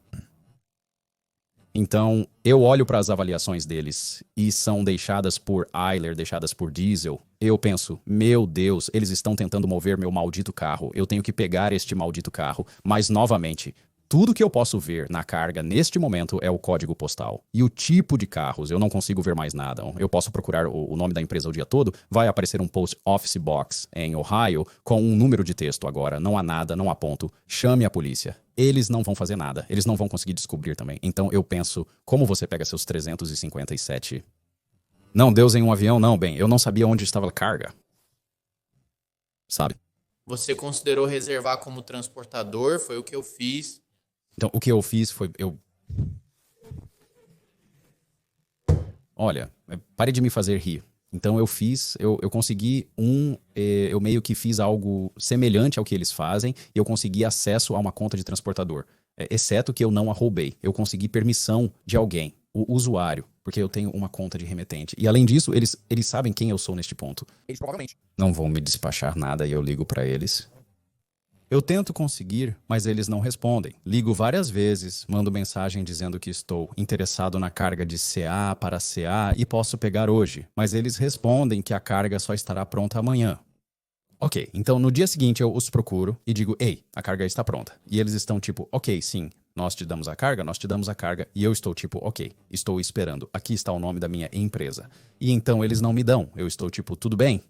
Speaker 1: Então, eu olho para as avaliações deles e são deixadas por Eiler, deixadas por Diesel. Eu penso, meu Deus, eles estão tentando mover meu maldito carro. Eu tenho que pegar este maldito carro. Mas, novamente, tudo que eu posso ver na carga neste momento é o código postal. E o tipo de carros, eu não consigo ver mais nada. Eu posso procurar o nome da empresa o dia todo, vai aparecer um post office box em Ohio com um número de texto agora. Não há nada, não há ponto. Chame a polícia. Eles não vão fazer nada. Eles não vão conseguir descobrir também. Então eu penso, como você pega seus 357... Não, Deus em um avião, não, bem. Eu não sabia onde estava a carga. Sabe?
Speaker 5: Você considerou reservar como transportador, foi o que eu fiz.
Speaker 1: Então, o que eu fiz foi... Olha, pare de me fazer rir. Então, eu consegui eu meio que fiz algo semelhante ao que eles fazem e eu consegui acesso a uma conta de transportador. Exceto que eu não a roubei. Eu consegui permissão de alguém, o usuário, porque eu tenho uma conta de remetente. E, além disso, eles sabem quem eu sou neste ponto.
Speaker 5: Eles provavelmente
Speaker 1: Não vão me despachar nada e eu ligo pra eles. Eu tento conseguir, mas eles não respondem. Ligo várias vezes, mando mensagem dizendo que estou interessado na carga de CA para CA e posso pegar hoje, mas eles respondem que a carga só estará pronta amanhã. Ok, então no dia seguinte eu os procuro e digo, ei, a carga está pronta. E eles estão tipo, ok, sim, nós te damos a carga, e eu estou tipo, ok, estou esperando, aqui está o nome da minha empresa. E então eles não me dão, eu estou tipo, tudo bem?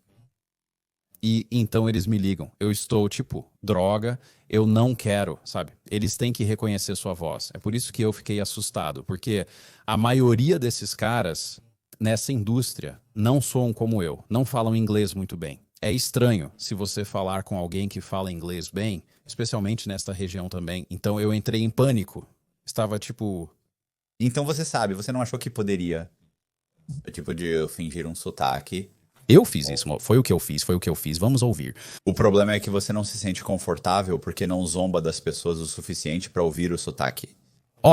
Speaker 1: E então eles me ligam. Eu estou tipo, droga, eu não quero, sabe? Eles têm que reconhecer sua voz. É por isso que eu fiquei assustado, porque a maioria desses caras nessa indústria não soam como eu, não falam inglês muito bem. É estranho se você falar com alguém que fala inglês bem, especialmente nesta região também. Então eu entrei em pânico. Estava tipo...
Speaker 2: Então você sabe, você não achou que poderia, tipo, de eu fingir um sotaque?
Speaker 1: Eu fiz isso, foi o que eu fiz, vamos ouvir.
Speaker 2: O problema é que você não se sente confortável porque não zomba das pessoas o suficiente pra ouvir o sotaque.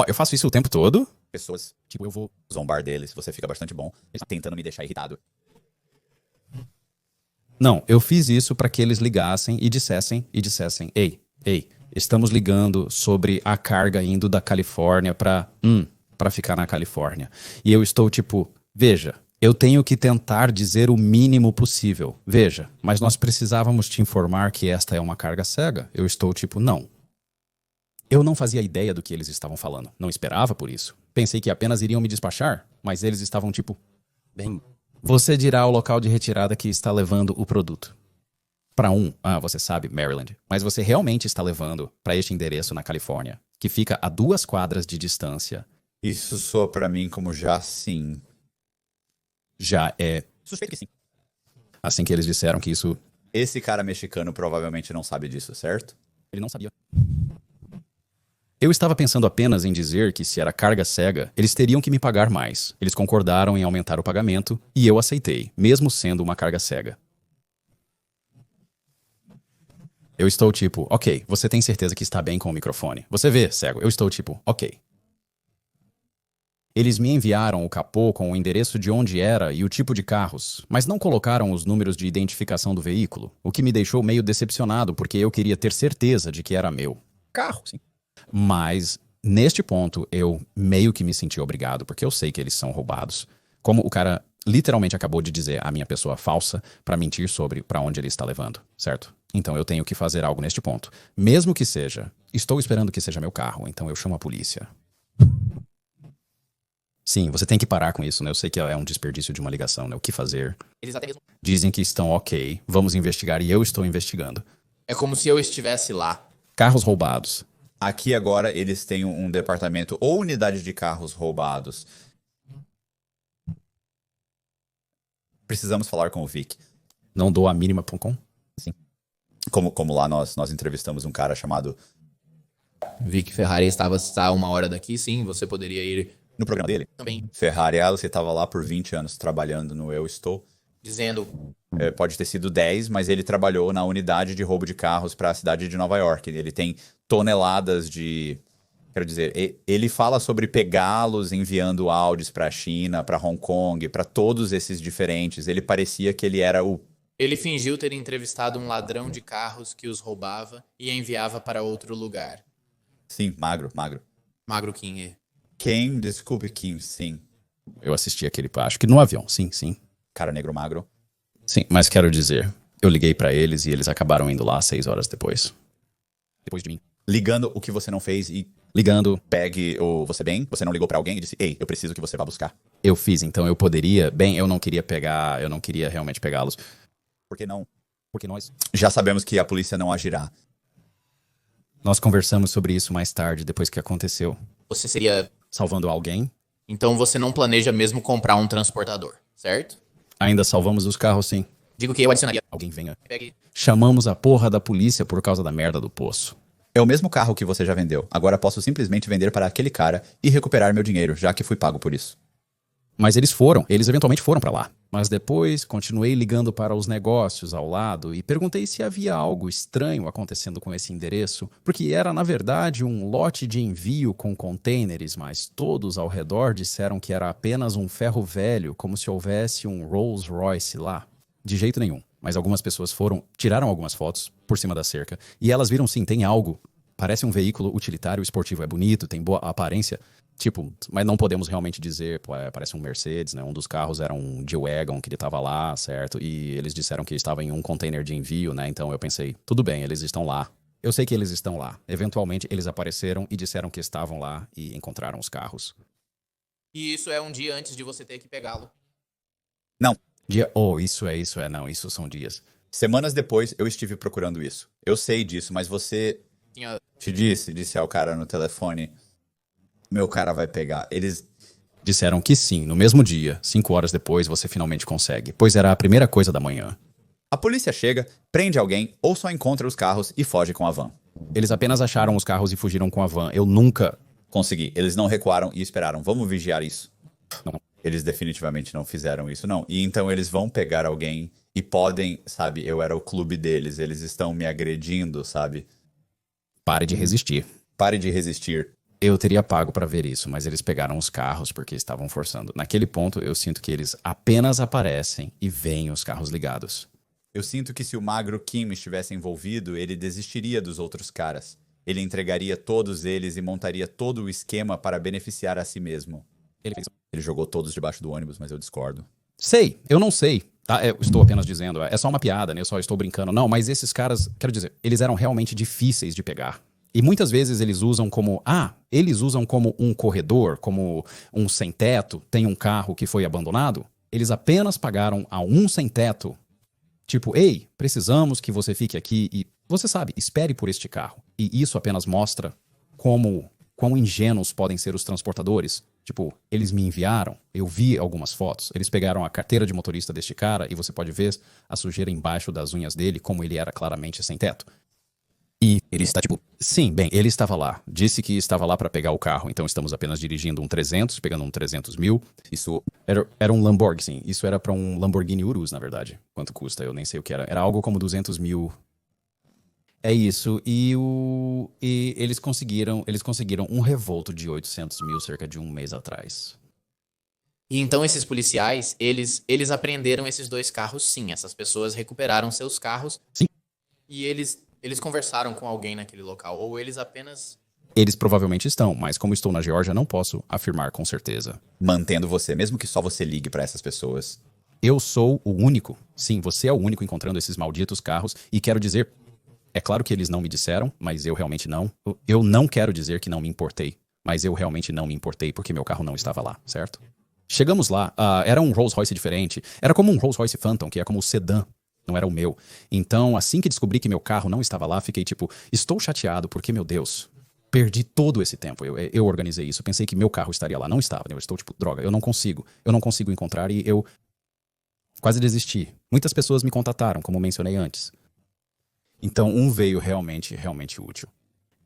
Speaker 1: Eu faço isso o tempo todo.
Speaker 2: Pessoas, tipo, eu vou zombar deles, você fica bastante bom, tentando me deixar irritado.
Speaker 1: Não, eu fiz isso pra que eles ligassem e dissessem, ei, estamos ligando sobre a carga indo da Califórnia pra ficar na Califórnia. E eu estou tipo, veja, eu tenho que tentar dizer o mínimo possível. Veja, mas nós precisávamos te informar que esta é uma carga cega. Eu estou tipo, não. Eu não fazia ideia do que eles estavam falando. Não esperava por isso. Pensei que apenas iriam me despachar, mas eles estavam tipo, bem, você dirá o local de retirada que está levando o produto. Para você sabe, Maryland. Mas você realmente está levando para este endereço na Califórnia, que fica a 2 quadras de distância.
Speaker 2: Isso soa pra mim como já sim.
Speaker 1: Já é...
Speaker 2: Suspeito que sim.
Speaker 1: Assim que eles disseram que isso...
Speaker 2: Esse cara mexicano provavelmente não sabe disso, certo?
Speaker 1: Ele não sabia. Eu estava pensando apenas em dizer que se era carga cega, eles teriam que me pagar mais. Eles concordaram em aumentar o pagamento e eu aceitei, mesmo sendo uma carga cega. Eu estou tipo, ok, você tem certeza que está bem com o microfone? Você vê, cego, eu estou tipo, ok. Eles me enviaram o capô com o endereço de onde era e o tipo de carros, mas não colocaram os números de identificação do veículo, o que me deixou meio decepcionado porque eu queria ter certeza de que era meu carro, sim. Mas, neste ponto, eu meio que me senti obrigado, porque eu sei que eles são roubados. Como o cara literalmente acabou de dizer a minha pessoa falsa pra mentir sobre pra onde ele está levando, certo? Então eu tenho que fazer algo neste ponto. Mesmo que seja, estou esperando que seja meu carro, então eu chamo a polícia. Sim, você tem que parar com isso, né? Eu sei que é um desperdício de uma ligação, né? O que fazer?
Speaker 5: Eles até mesmo...
Speaker 1: Dizem que estão ok, vamos investigar e eu estou investigando.
Speaker 5: É como se eu estivesse lá.
Speaker 1: Carros roubados.
Speaker 2: Aqui agora eles têm um departamento ou unidade de carros roubados. Precisamos falar com o Vic.
Speaker 1: Não dou a mínima.com?
Speaker 2: Como lá nós entrevistamos um cara chamado...
Speaker 5: Vi que Ferrari estava a 1 hora daqui, sim, você poderia ir
Speaker 2: No programa dele,
Speaker 5: também,
Speaker 2: Ferrari, você estava lá por 20 anos trabalhando no Eu Estou.
Speaker 5: dizendo...
Speaker 2: Pode ter sido 10, mas ele trabalhou na unidade de roubo de carros para a cidade de Nova York. Ele tem toneladas de... Quero dizer, ele fala sobre pegá-los enviando Audis para a China, para Hong Kong, para todos esses diferentes. Ele parecia que ele era o...
Speaker 5: Ele fingiu ter entrevistado um ladrão de carros que os roubava e enviava para outro lugar.
Speaker 2: Sim, magro.
Speaker 5: Magro King.
Speaker 2: Quem? Desculpe, Kim, sim.
Speaker 1: Eu assisti aquele, acho que no avião, sim.
Speaker 2: Cara negro magro.
Speaker 1: Sim, mas quero dizer, eu liguei pra eles e eles acabaram indo lá 6 horas depois. Depois de mim.
Speaker 2: Ligando o que você não fez e
Speaker 1: Ligando,
Speaker 2: pegue o você bem. Você não ligou pra alguém e disse, ei, eu preciso que você vá buscar.
Speaker 1: eu fiz, então eu poderia... Bem, eu não queria realmente pegá-los.
Speaker 2: Por que não?
Speaker 1: Porque nós
Speaker 2: Já sabemos que a polícia não agirá.
Speaker 1: conversamos sobre isso mais tarde, depois que aconteceu.
Speaker 5: Você seria...
Speaker 1: Salvando alguém.
Speaker 5: Então você não planeja mesmo comprar um transportador, certo?
Speaker 1: Ainda salvamos os carros, sim.
Speaker 5: Digo que eu adicionaria.
Speaker 1: Alguém venha.
Speaker 5: Pegue.
Speaker 1: Chamamos a porra da polícia por causa da merda do poço.
Speaker 2: É o mesmo carro que você já vendeu. Agora posso simplesmente vender para aquele cara e recuperar meu dinheiro, já que fui pago por isso.
Speaker 1: Mas eles eventualmente foram pra lá. Mas depois continuei ligando para os negócios ao lado e perguntei se havia algo estranho acontecendo com esse endereço, porque era na verdade um lote de envio com containers, mas todos ao redor disseram que era apenas um ferro velho, como se houvesse um Rolls Royce lá. De jeito nenhum. Mas algumas pessoas tiraram algumas fotos por cima da cerca e elas viram sim, tem algo. Parece um veículo utilitário esportivo, é bonito, tem boa aparência. Tipo, mas não podemos realmente dizer, parece um Mercedes, né? Um dos carros era um G-Wagon que ele tava lá, certo? E eles disseram que estava em um container de envio, né? Então eu pensei, tudo bem, eles estão lá. Eu sei que eles estão lá. Eventualmente eles apareceram e disseram que estavam lá e encontraram os carros.
Speaker 5: E isso é um dia antes de você ter que pegá-lo.
Speaker 1: Isso são dias.
Speaker 2: Semanas depois, eu estive procurando isso. Eu sei disso, mas você
Speaker 5: Tinha...
Speaker 2: disse ao cara no telefone, meu cara vai pegar. Eles...
Speaker 1: Disseram que sim, no mesmo dia, 5 horas depois, você finalmente consegue, pois era a primeira coisa da manhã.
Speaker 2: A polícia chega, prende alguém ou só encontra os carros e foge com a van.
Speaker 1: Eles apenas acharam os carros e fugiram com a van. Eu nunca...
Speaker 2: Consegui. Eles não recuaram e esperaram. Vamos vigiar isso.
Speaker 1: Não.
Speaker 2: Eles definitivamente não fizeram isso, não. E então eles vão pegar alguém e podem, sabe, eu era o clube deles, eles estão me agredindo, sabe?
Speaker 1: Pare de resistir.
Speaker 2: Pare de resistir.
Speaker 1: Eu teria pago pra ver isso, mas eles pegaram os carros porque estavam forçando. Naquele ponto, eu sinto que eles apenas aparecem e veem os carros ligados.
Speaker 2: Eu sinto que se o magro Kim estivesse envolvido, ele desistiria dos outros caras. Ele entregaria todos eles e montaria todo o esquema para beneficiar a si mesmo. Ele jogou todos debaixo do ônibus, mas eu discordo.
Speaker 1: Sei, eu não sei, tá? Eu estou apenas dizendo, é só uma piada, né? Eu só estou brincando. Não, mas esses caras, quero dizer, eles eram realmente difíceis de pegar. E muitas vezes eles usam como um corredor, como um sem-teto, tem um carro que foi abandonado. Eles apenas pagaram a um sem-teto. Tipo, ei, precisamos que você fique aqui e, você sabe, espere por este carro. E isso apenas mostra quão ingênuos podem ser os transportadores. Tipo, eles me enviaram, eu vi algumas fotos, eles pegaram a carteira de motorista deste cara e você pode ver a sujeira embaixo das unhas dele, como ele era claramente sem teto. E ele está tipo... Sim, bem, ele estava lá. Disse que estava lá para pegar o carro, então estamos apenas dirigindo um 300, pegando um 300 mil. Isso era um Lamborghini, sim. Isso era para um Lamborghini Urus, na verdade. Quanto custa? Eu nem sei o que era. Era algo como 200 mil. É isso. E eles conseguiram um revolto de 800 mil cerca de um mês atrás.
Speaker 5: E então esses policiais, eles apreenderam esses 2 carros, sim. Essas pessoas recuperaram seus carros.
Speaker 1: Sim.
Speaker 5: E eles conversaram com alguém naquele local. Ou eles apenas...
Speaker 1: Eles provavelmente estão, mas como estou na Geórgia, não posso afirmar com certeza.
Speaker 2: Mantendo você, mesmo que só você ligue pra essas pessoas.
Speaker 1: Eu sou o único. Sim, você é o único encontrando esses malditos carros. E quero dizer... É claro que eles não me disseram, mas eu realmente não. Eu não quero dizer que não me importei, mas eu realmente não me importei porque meu carro não estava lá, certo? Chegamos lá, era um Rolls Royce diferente. Era como um Rolls Royce Phantom, que é como o sedã, não era o meu. Então, assim que descobri que meu carro não estava lá, fiquei tipo, estou chateado porque, meu Deus, perdi todo esse tempo. Eu organizei isso. Pensei que meu carro estaria lá. Não estava. Eu estou tipo, droga, eu não consigo. Eu não consigo encontrar e eu quase desisti. Muitas pessoas me contataram, como mencionei antes. Então, um veio realmente útil.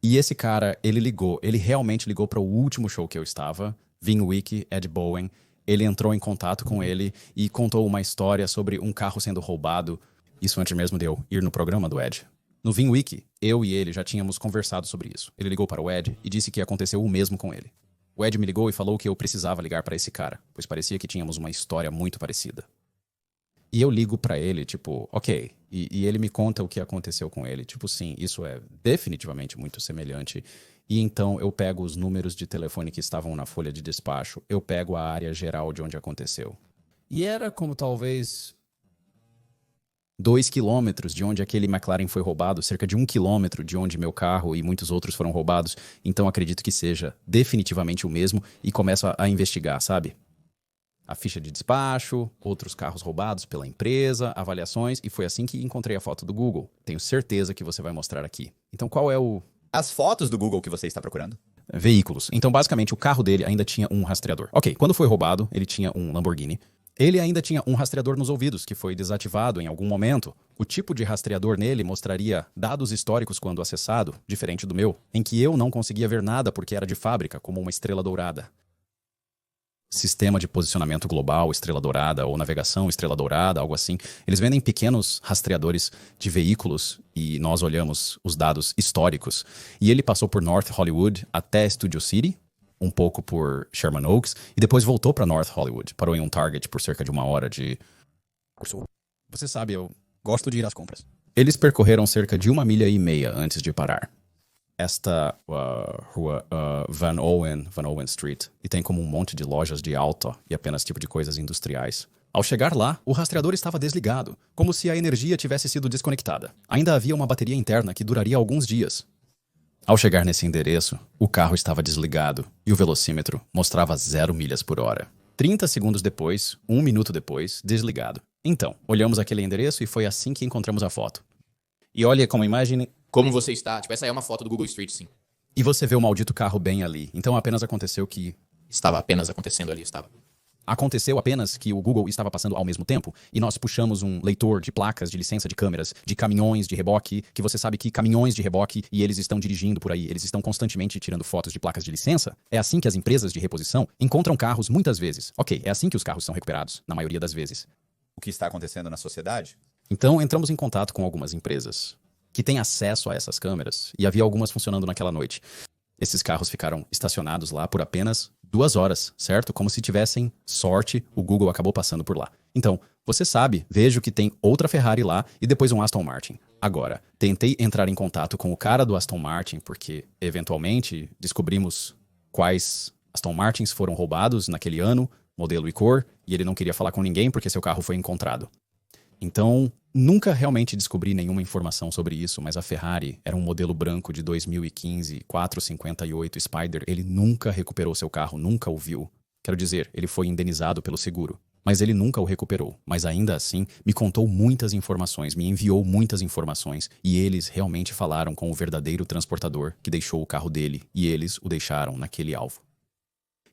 Speaker 1: E esse cara, ele realmente ligou para o último show que eu estava, Vin Wiki, Ed Bowen. Ele entrou em contato com ele e contou uma história sobre um carro sendo roubado. Isso antes mesmo de eu ir no programa do Ed. No Vin Wiki, eu e ele já tínhamos conversado sobre isso. Ele ligou para o Ed e disse que aconteceu o mesmo com ele. O Ed me ligou e falou que eu precisava ligar para esse cara, pois parecia que tínhamos uma história muito parecida. E eu ligo pra ele, tipo, ok. E ele me conta o que aconteceu com ele. Tipo, sim, isso é definitivamente muito semelhante. E então eu pego os números de telefone que estavam na folha de despacho. Eu pego a área geral de onde aconteceu. E era como talvez 2 quilômetros de onde aquele McLaren foi roubado, cerca de 1 quilômetro de onde meu carro e muitos outros foram roubados. Então acredito que seja definitivamente o mesmo e começo a investigar, sabe? A ficha de despacho, outros carros roubados pela empresa, avaliações, e foi assim que encontrei a foto do Google. Tenho certeza que você vai mostrar aqui. Então qual é o...
Speaker 2: As fotos do Google que você está procurando?
Speaker 1: Veículos. Então basicamente o carro dele ainda tinha um rastreador. Ok, quando foi roubado, ele tinha um Lamborghini. Ele ainda tinha um rastreador nos ouvidos, que foi desativado em algum momento. O tipo de rastreador nele mostraria dados históricos quando acessado, diferente do meu, em que eu não conseguia ver nada porque era de fábrica, como uma estrela dourada. Sistema de posicionamento global, estrela dourada, ou navegação, estrela dourada, algo assim. Eles vendem pequenos rastreadores de veículos e nós olhamos os dados históricos. E ele passou por North Hollywood até Studio City, um pouco por Sherman Oaks, e depois voltou para North Hollywood. Parou em um Target por cerca de 1 hora de... Você sabe, eu gosto de ir às compras. Eles percorreram cerca de 1,5 milhas antes de parar. Esta rua Van Owen Street, e tem como um monte de lojas de alta e apenas tipo de coisas industriais. Ao chegar lá, o rastreador estava desligado, como se a energia tivesse sido desconectada. Ainda havia uma bateria interna que duraria alguns dias. Ao chegar nesse endereço, o carro estava desligado e o velocímetro mostrava 0 milhas por hora. 30 segundos depois, 1 minuto depois, desligado. Então, olhamos aquele endereço e foi assim que encontramos a foto. E olha como a imagem...
Speaker 5: Como você está? Tipo, essa é uma foto do Google Street, sim.
Speaker 1: E você vê o maldito carro bem ali. Então apenas aconteceu que...
Speaker 5: Estava apenas acontecendo ali, estava.
Speaker 1: Aconteceu apenas que o Google estava passando ao mesmo tempo e nós puxamos um leitor de placas de licença de câmeras, de caminhões de reboque, que você sabe que caminhões de reboque e eles estão dirigindo por aí, eles estão constantemente tirando fotos de placas de licença. É assim que as empresas de reposição encontram carros muitas vezes. Ok, é assim que os carros são recuperados, na maioria das vezes.
Speaker 2: O que está acontecendo na sociedade?
Speaker 1: Então entramos em contato com algumas empresas que têm acesso a essas câmeras e havia algumas funcionando naquela noite. Esses carros ficaram estacionados lá por apenas 2 horas, certo? Como se tivessem sorte, o Google acabou passando por lá. Então, você sabe, vejo que tem outra Ferrari lá e depois um Aston Martin. Agora, tentei entrar em contato com o cara do Aston Martin porque, eventualmente, descobrimos quais Aston Martins foram roubados naquele ano, modelo e cor, e ele não queria falar com ninguém porque seu carro foi encontrado. Então, nunca realmente descobri nenhuma informação sobre isso, mas a Ferrari era um modelo branco de 2015, 458 Spider. Ele nunca recuperou seu carro, nunca o viu. Quero dizer, ele foi indenizado pelo seguro, mas ele nunca o recuperou. Mas ainda assim, me contou muitas informações, me enviou muitas informações, e eles realmente falaram com o verdadeiro transportador que deixou o carro dele, e eles o deixaram naquele alvo.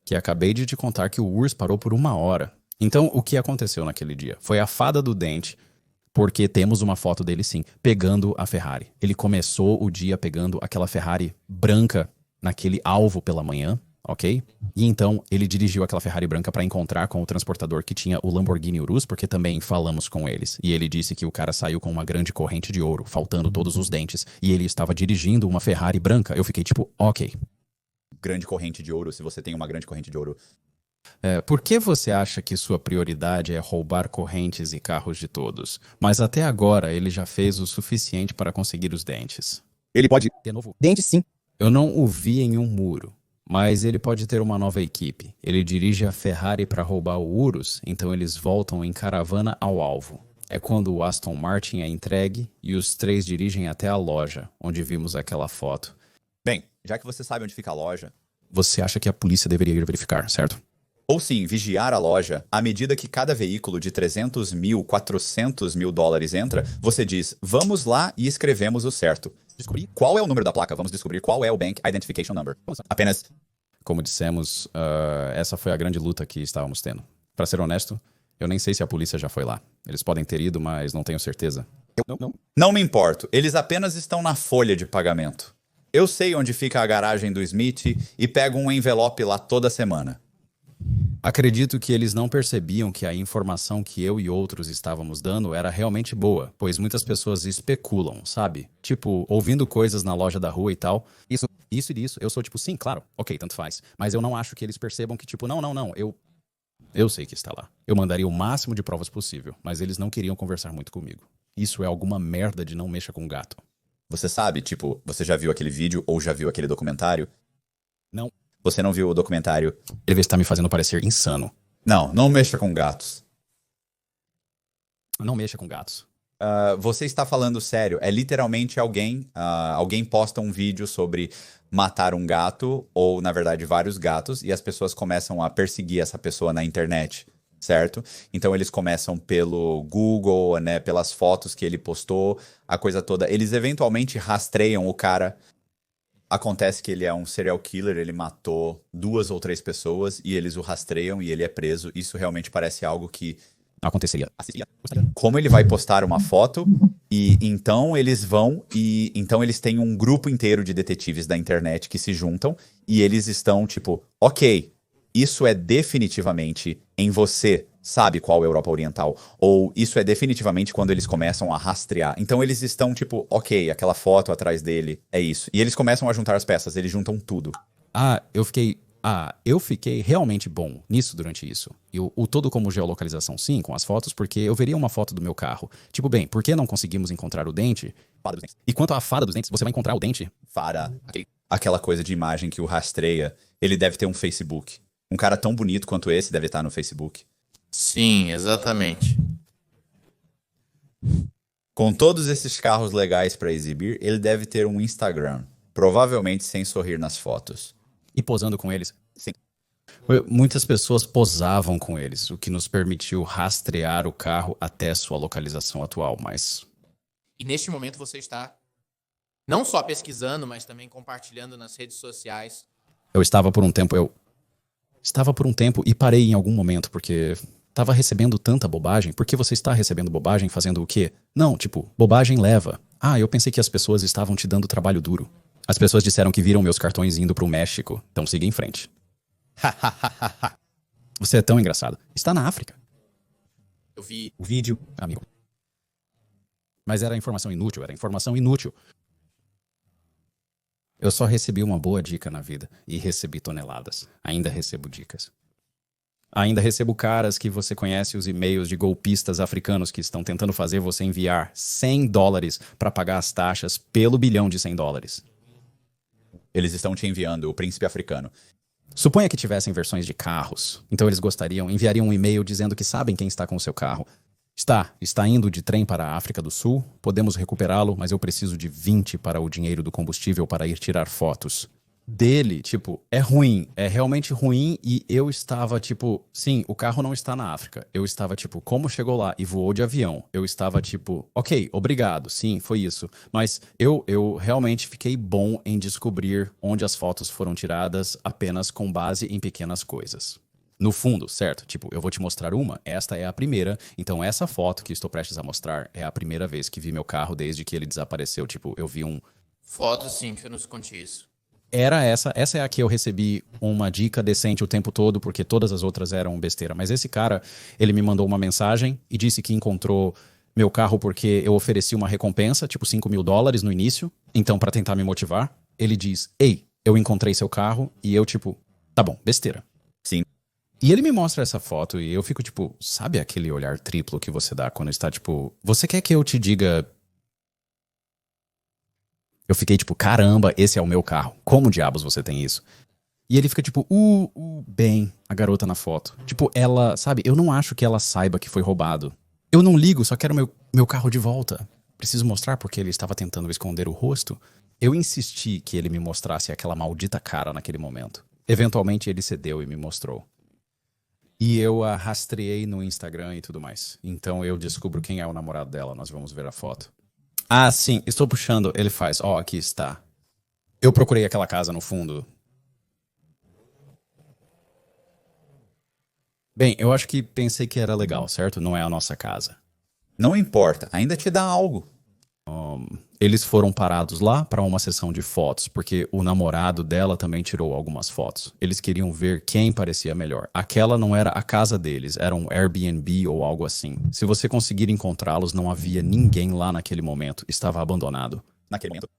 Speaker 1: Que acabei de te contar que o URSS parou por 1 hora. Então, o que aconteceu naquele dia? Foi a fada do dente, porque temos uma foto dele sim, pegando a Ferrari. Ele começou o dia pegando aquela Ferrari branca naquele alvo pela manhã, ok? E então ele dirigiu aquela Ferrari branca para encontrar com o transportador que tinha o Lamborghini Urus, porque também falamos com eles. E ele disse que o cara saiu com uma grande corrente de ouro, faltando todos os dentes, e ele estava dirigindo uma Ferrari branca. Eu fiquei tipo, ok.
Speaker 2: Grande corrente de ouro, se você tem uma grande corrente de ouro.
Speaker 1: Por que você acha que sua prioridade é roubar correntes e carros de todos? Mas até agora ele já fez o suficiente para conseguir os dentes.
Speaker 2: Ele pode...
Speaker 1: De novo?
Speaker 2: Dente sim.
Speaker 1: Eu não o vi em um muro, mas ele pode ter uma nova equipe. Ele dirige a Ferrari para roubar o Urus, então eles voltam em caravana ao alvo. É quando o Aston Martin é entregue e os 3 dirigem até a loja, onde vimos aquela foto.
Speaker 2: Bem, já que você sabe onde fica a loja...
Speaker 1: Você acha que a polícia deveria ir verificar, certo?
Speaker 2: Ou sim, vigiar a loja. À medida que cada veículo de 300 mil, 400 mil dólares entra, você diz, vamos lá e escrevemos o certo.
Speaker 1: descobrir.
Speaker 2: Qual é o número da placa? Vamos descobrir qual é o Bank Identification Number. Apenas...
Speaker 1: Como dissemos, essa foi a grande luta que estávamos tendo. Pra ser honesto, eu nem sei se a polícia já foi lá. Eles podem ter ido, mas não tenho certeza.
Speaker 2: Não me importo. Eles apenas estão na folha de pagamento. Eu sei onde fica a garagem do Smith e pego um envelope lá toda semana.
Speaker 1: Acredito que eles não percebiam que a informação que eu e outros estávamos dando era realmente boa, pois muitas pessoas especulam, sabe? Tipo, ouvindo coisas na loja da rua e tal. Isso e isso. Eu sou tipo, sim, claro, ok, tanto faz. Mas eu não acho que eles percebam que, tipo, não, eu sei que está lá. Eu mandaria o máximo de provas possível, mas eles não queriam conversar muito comigo. Isso é alguma merda de não mexa com gato.
Speaker 2: Você sabe, tipo, você já viu aquele vídeo ou já viu aquele documentário?
Speaker 1: Não.
Speaker 2: Você não viu o documentário?
Speaker 1: Ele está me fazendo parecer insano.
Speaker 2: Não mexa com gatos.
Speaker 1: Não mexa com gatos.
Speaker 2: Você está falando sério. É literalmente alguém posta um vídeo sobre matar um gato, ou na verdade vários gatos, e as pessoas começam a perseguir essa pessoa na internet, certo? Então eles começam pelo Google, né, pelas fotos que ele postou, a coisa toda. Eles eventualmente rastreiam o cara. Acontece que ele é um serial killer, ele matou 2 ou 3 pessoas, e eles o rastreiam e ele é preso. Isso realmente parece algo que
Speaker 1: Aconteceria.
Speaker 2: como ele vai postar uma foto e então eles vão e então eles têm um grupo inteiro de detetives da internet que se juntam e eles estão tipo, ok, isso é definitivamente em você, sabe qual Europa Oriental, ou isso é definitivamente quando eles começam a rastrear. Então eles estão tipo, ok, aquela foto atrás dele é isso. E eles começam a juntar as peças, eles juntam tudo.
Speaker 1: Eu fiquei realmente bom nisso durante isso. E o todo como geolocalização, sim, com as fotos, porque eu veria uma foto do meu carro. Tipo, bem, por que não conseguimos encontrar o dente?
Speaker 2: Fada dos dentes.
Speaker 1: E quanto à fada dos dentes, você vai encontrar o dente?
Speaker 2: Aquela coisa de imagem que o rastreia, ele deve ter um Facebook. Um cara tão bonito quanto esse deve estar no Facebook.
Speaker 5: Sim, exatamente.
Speaker 2: Com todos esses carros legais pra exibir, ele deve ter um Instagram. Provavelmente sem sorrir nas fotos.
Speaker 1: E posando com eles?
Speaker 2: Sim.
Speaker 1: Muitas pessoas posavam com eles, o que nos permitiu rastrear o carro até sua localização atual, mas...
Speaker 5: E neste momento você está não só pesquisando, mas também compartilhando nas redes sociais.
Speaker 1: Eu estava por um tempo e parei em algum momento, porque estava recebendo tanta bobagem. Por que você está recebendo bobagem fazendo o quê? Não, tipo, bobagem leva. Eu pensei que as pessoas estavam te dando trabalho duro. As pessoas disseram que viram meus cartões indo pro México, então siga em frente. Você é tão engraçado. Está na África.
Speaker 5: Eu vi.
Speaker 1: O vídeo, amigo. Mas era informação inútil. Eu só recebi uma boa dica na vida e recebi toneladas. Ainda recebo dicas. Ainda recebo caras que você conhece os e-mails de golpistas africanos que estão tentando fazer você enviar $100 para pagar as taxas pelo bilhão de $100.
Speaker 2: Eles estão te enviando o príncipe africano.
Speaker 1: Suponha que tivessem versões de carros. Então eles enviariam um e-mail dizendo que sabem quem está com o seu carro. Está indo de trem para a África do Sul. Podemos recuperá-lo, mas eu preciso de 20 para o dinheiro do combustível para ir tirar fotos. Dele, tipo, é ruim. É realmente ruim e eu estava, tipo... Sim, o carro não está na África. Eu estava, tipo, como chegou lá e voou de avião? Eu estava, tipo, ok, obrigado. Sim, foi isso. Mas eu realmente fiquei bom em descobrir onde as fotos foram tiradas apenas com base em pequenas coisas. No fundo, certo? Tipo, eu vou te mostrar uma. Esta é a primeira. Então essa foto que estou prestes a mostrar é a primeira vez que vi meu carro desde que ele desapareceu. Tipo, eu vi um...
Speaker 5: Foto, sim, que eu nos conte isso.
Speaker 1: Era essa é a que eu recebi uma dica decente o tempo todo, porque todas as outras eram besteira. Mas esse cara, ele me mandou uma mensagem e disse que encontrou meu carro porque eu ofereci uma recompensa, tipo $5.000 no início. Então, pra tentar me motivar, ele diz, ei, eu encontrei seu carro, e eu tipo, tá bom, besteira.
Speaker 2: Sim.
Speaker 1: E ele me mostra essa foto e eu fico tipo, sabe aquele olhar triplo que você dá quando está tipo, você quer que eu te diga... Eu fiquei tipo, caramba, esse é o meu carro. Como diabos você tem isso? E ele fica tipo, bem, a garota na foto. Tipo, ela, sabe, eu não acho que ela saiba que foi roubado. Eu não ligo, só quero meu carro de volta. Preciso mostrar porque ele estava tentando esconder o rosto. Eu insisti que ele me mostrasse aquela maldita cara naquele momento. Eventualmente ele cedeu e me mostrou. E eu a rastreei no Instagram e tudo mais. Então eu descubro quem é o namorado dela, nós vamos ver a foto. Ah, sim, estou puxando. Ele faz. Ó, aqui está. Eu procurei aquela casa no fundo. Bem, eu acho que pensei que era legal, certo? Não é a nossa casa.
Speaker 2: Não importa, ainda te dá algo.
Speaker 1: Eles foram parados lá para uma sessão de fotos, porque o namorado dela também tirou algumas fotos. Eles queriam ver quem parecia melhor. Aquela não era a casa deles, era um Airbnb ou algo assim. Se você conseguir encontrá-los, não havia ninguém lá naquele momento. Estava abandonado.
Speaker 2: Naquele momento.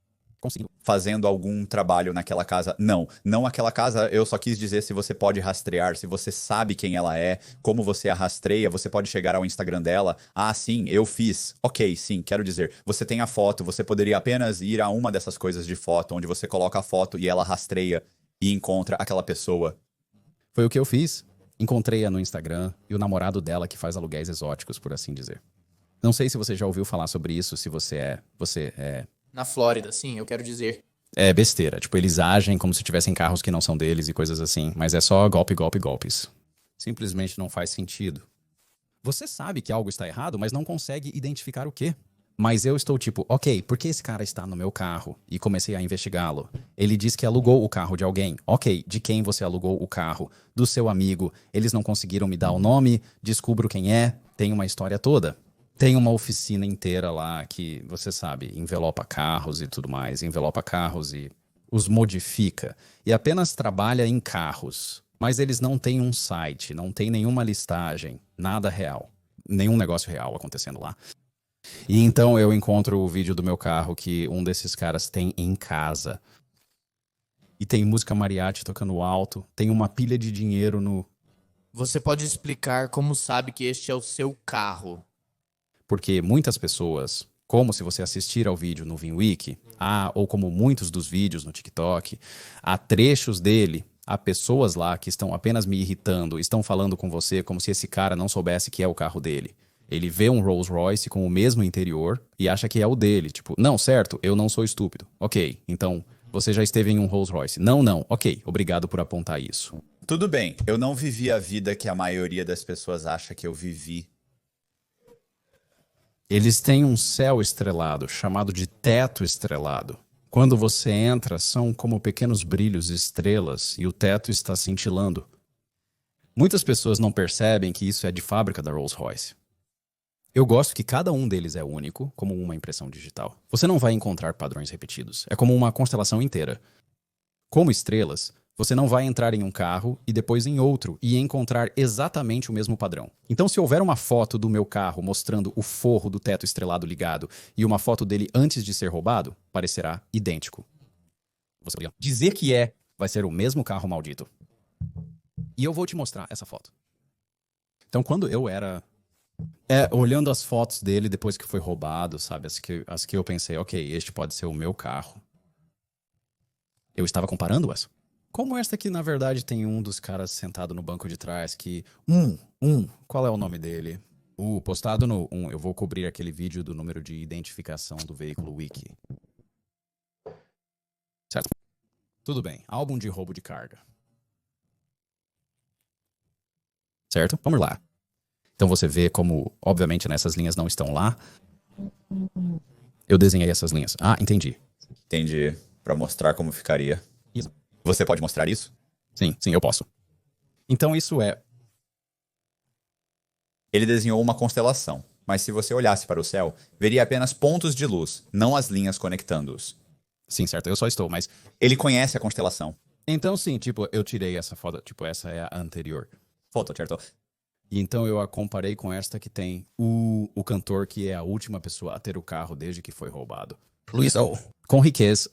Speaker 1: Conseguiu.
Speaker 2: Fazendo algum trabalho naquela casa. Não aquela casa, eu só quis dizer se você pode rastrear, se você sabe quem ela é, como você a rastreia, você pode chegar ao Instagram dela. Ah, sim, eu fiz. Ok, sim, quero dizer, você tem a foto, você poderia apenas ir a uma dessas coisas de foto, onde você coloca a foto e ela rastreia e encontra aquela pessoa.
Speaker 1: Foi o que eu fiz. Encontrei-a no Instagram e o namorado dela que faz aluguéis exóticos, por assim dizer. Não sei se você já ouviu falar sobre isso, se você é
Speaker 5: Na Flórida, sim, eu quero dizer.
Speaker 1: É besteira. Tipo, eles agem como se tivessem carros que não são deles e coisas assim. Mas é só golpe, golpe, golpes. Simplesmente não faz sentido. Você sabe que algo está errado, mas não consegue identificar o quê. Mas eu estou tipo, ok, por que esse cara está no meu carro? E comecei a investigá-lo. Ele diz que alugou o carro de alguém. Ok, de quem você alugou o carro? Do seu amigo. Eles não conseguiram me dar o nome, descubro quem é, tem uma história toda. Tem uma oficina inteira lá que, você sabe, envelopa carros e tudo mais. Envelopa carros e os modifica. E apenas trabalha em carros. Mas eles não têm um site, não tem nenhuma listagem, nada real. Nenhum negócio real acontecendo lá. E então eu encontro o vídeo do meu carro que um desses caras tem em casa. E tem música mariachi tocando alto. Tem uma pilha de dinheiro no...
Speaker 5: Você pode explicar como sabe que este é o seu carro?
Speaker 1: Porque muitas pessoas, como se você assistir ao vídeo no VinWiki, ou como muitos dos vídeos no TikTok, há trechos dele, há pessoas lá que estão apenas me irritando, estão falando com você como se esse cara não soubesse que é o carro dele. Ele vê um Rolls Royce com o mesmo interior e acha que é o dele. Tipo, não, certo, eu não sou estúpido. Ok, então você já esteve em um Rolls Royce. Não, ok, obrigado por apontar isso.
Speaker 2: Tudo bem, eu não vivi a vida que a maioria das pessoas acha que eu vivi.
Speaker 1: Eles têm um céu estrelado, chamado de teto estrelado. Quando você entra, são como pequenos brilhos, estrelas, e o teto está cintilando. Muitas pessoas não percebem que isso é de fábrica da Rolls-Royce. Eu gosto que cada um deles é único, como uma impressão digital. Você não vai encontrar padrões repetidos. É como uma constelação inteira. Como estrelas, você não vai entrar em um carro e depois em outro e encontrar exatamente o mesmo padrão. Então, se houver uma foto do meu carro mostrando o forro do teto estrelado ligado e uma foto dele antes de ser roubado, parecerá idêntico. Você poderia dizer que vai ser o mesmo carro maldito. E eu vou te mostrar essa foto. Então, quando eu era... olhando as fotos dele depois que foi roubado, sabe? As que eu pensei, ok, este pode ser o meu carro. Eu estava comparando-as. Como esta que, na verdade, tem um dos caras sentado no banco de trás que... qual é o nome dele? Postado no 1. Eu vou cobrir aquele vídeo do número de identificação do veículo Wiki. Certo. Tudo bem. Álbum de roubo de carga. Certo? Vamos lá. Então você vê como, obviamente, nessas linhas não estão lá. Eu desenhei essas linhas. Entendi.
Speaker 2: Entendi. Pra mostrar como ficaria.
Speaker 1: Isso.
Speaker 2: Você pode mostrar isso?
Speaker 1: Sim, eu posso. Então isso é...
Speaker 2: Ele desenhou uma constelação, mas se você olhasse para o céu, veria apenas pontos de luz, não as linhas conectando-os.
Speaker 1: Sim, certo, eu só estou, mas...
Speaker 2: Ele conhece a constelação.
Speaker 1: Então sim, tipo, eu tirei essa foto, tipo, essa é a anterior.
Speaker 2: Foto, certo?
Speaker 1: E então eu a comparei com esta que tem o cantor que é a última pessoa a ter o carro desde que foi roubado. Luizão. Com Riquez,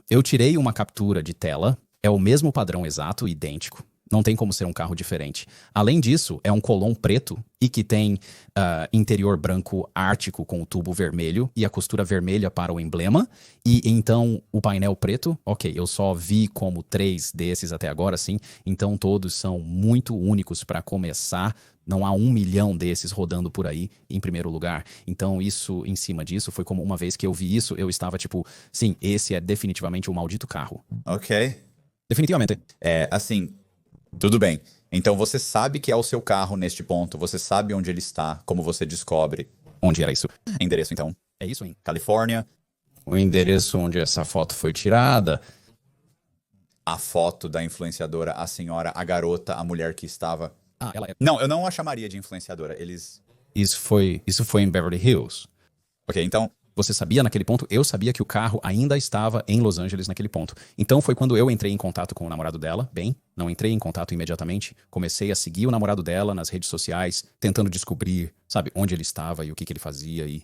Speaker 1: eu tirei uma captura de tela, é o mesmo padrão exato, idêntico. Não tem como ser um carro diferente. Além disso, é um Colon preto e que tem interior branco ártico com o tubo vermelho e a costura vermelha para o emblema. E então o painel preto, ok, eu só vi como 3 desses até agora, sim. Então todos são muito únicos para começar. Não há 1 milhão desses rodando por aí em primeiro lugar. Então isso, em cima disso, foi como uma vez que eu vi isso, eu estava tipo, sim, esse é definitivamente um maldito carro.
Speaker 2: Ok.
Speaker 1: Definitivamente.
Speaker 2: Assim, tudo bem. Então você sabe que é o seu carro neste ponto, você sabe onde ele está, como você descobre.
Speaker 1: Onde era isso?
Speaker 2: Endereço, então.
Speaker 1: É isso, hein?
Speaker 2: Califórnia.
Speaker 1: O endereço onde essa foto foi tirada.
Speaker 2: A foto da influenciadora, a senhora, a garota, a mulher que estava...
Speaker 1: Ah, ela é.
Speaker 2: Não, eu não a chamaria de influenciadora. Eles...
Speaker 1: Isso foi em Beverly Hills.
Speaker 2: Ok, então...
Speaker 1: Você sabia naquele ponto? Eu sabia que o carro ainda estava em Los Angeles naquele ponto. Então foi quando eu entrei em contato com o namorado dela. Bem, não entrei em contato imediatamente. Comecei a seguir o namorado dela nas redes sociais, tentando descobrir, sabe, onde ele estava e o que ele fazia e...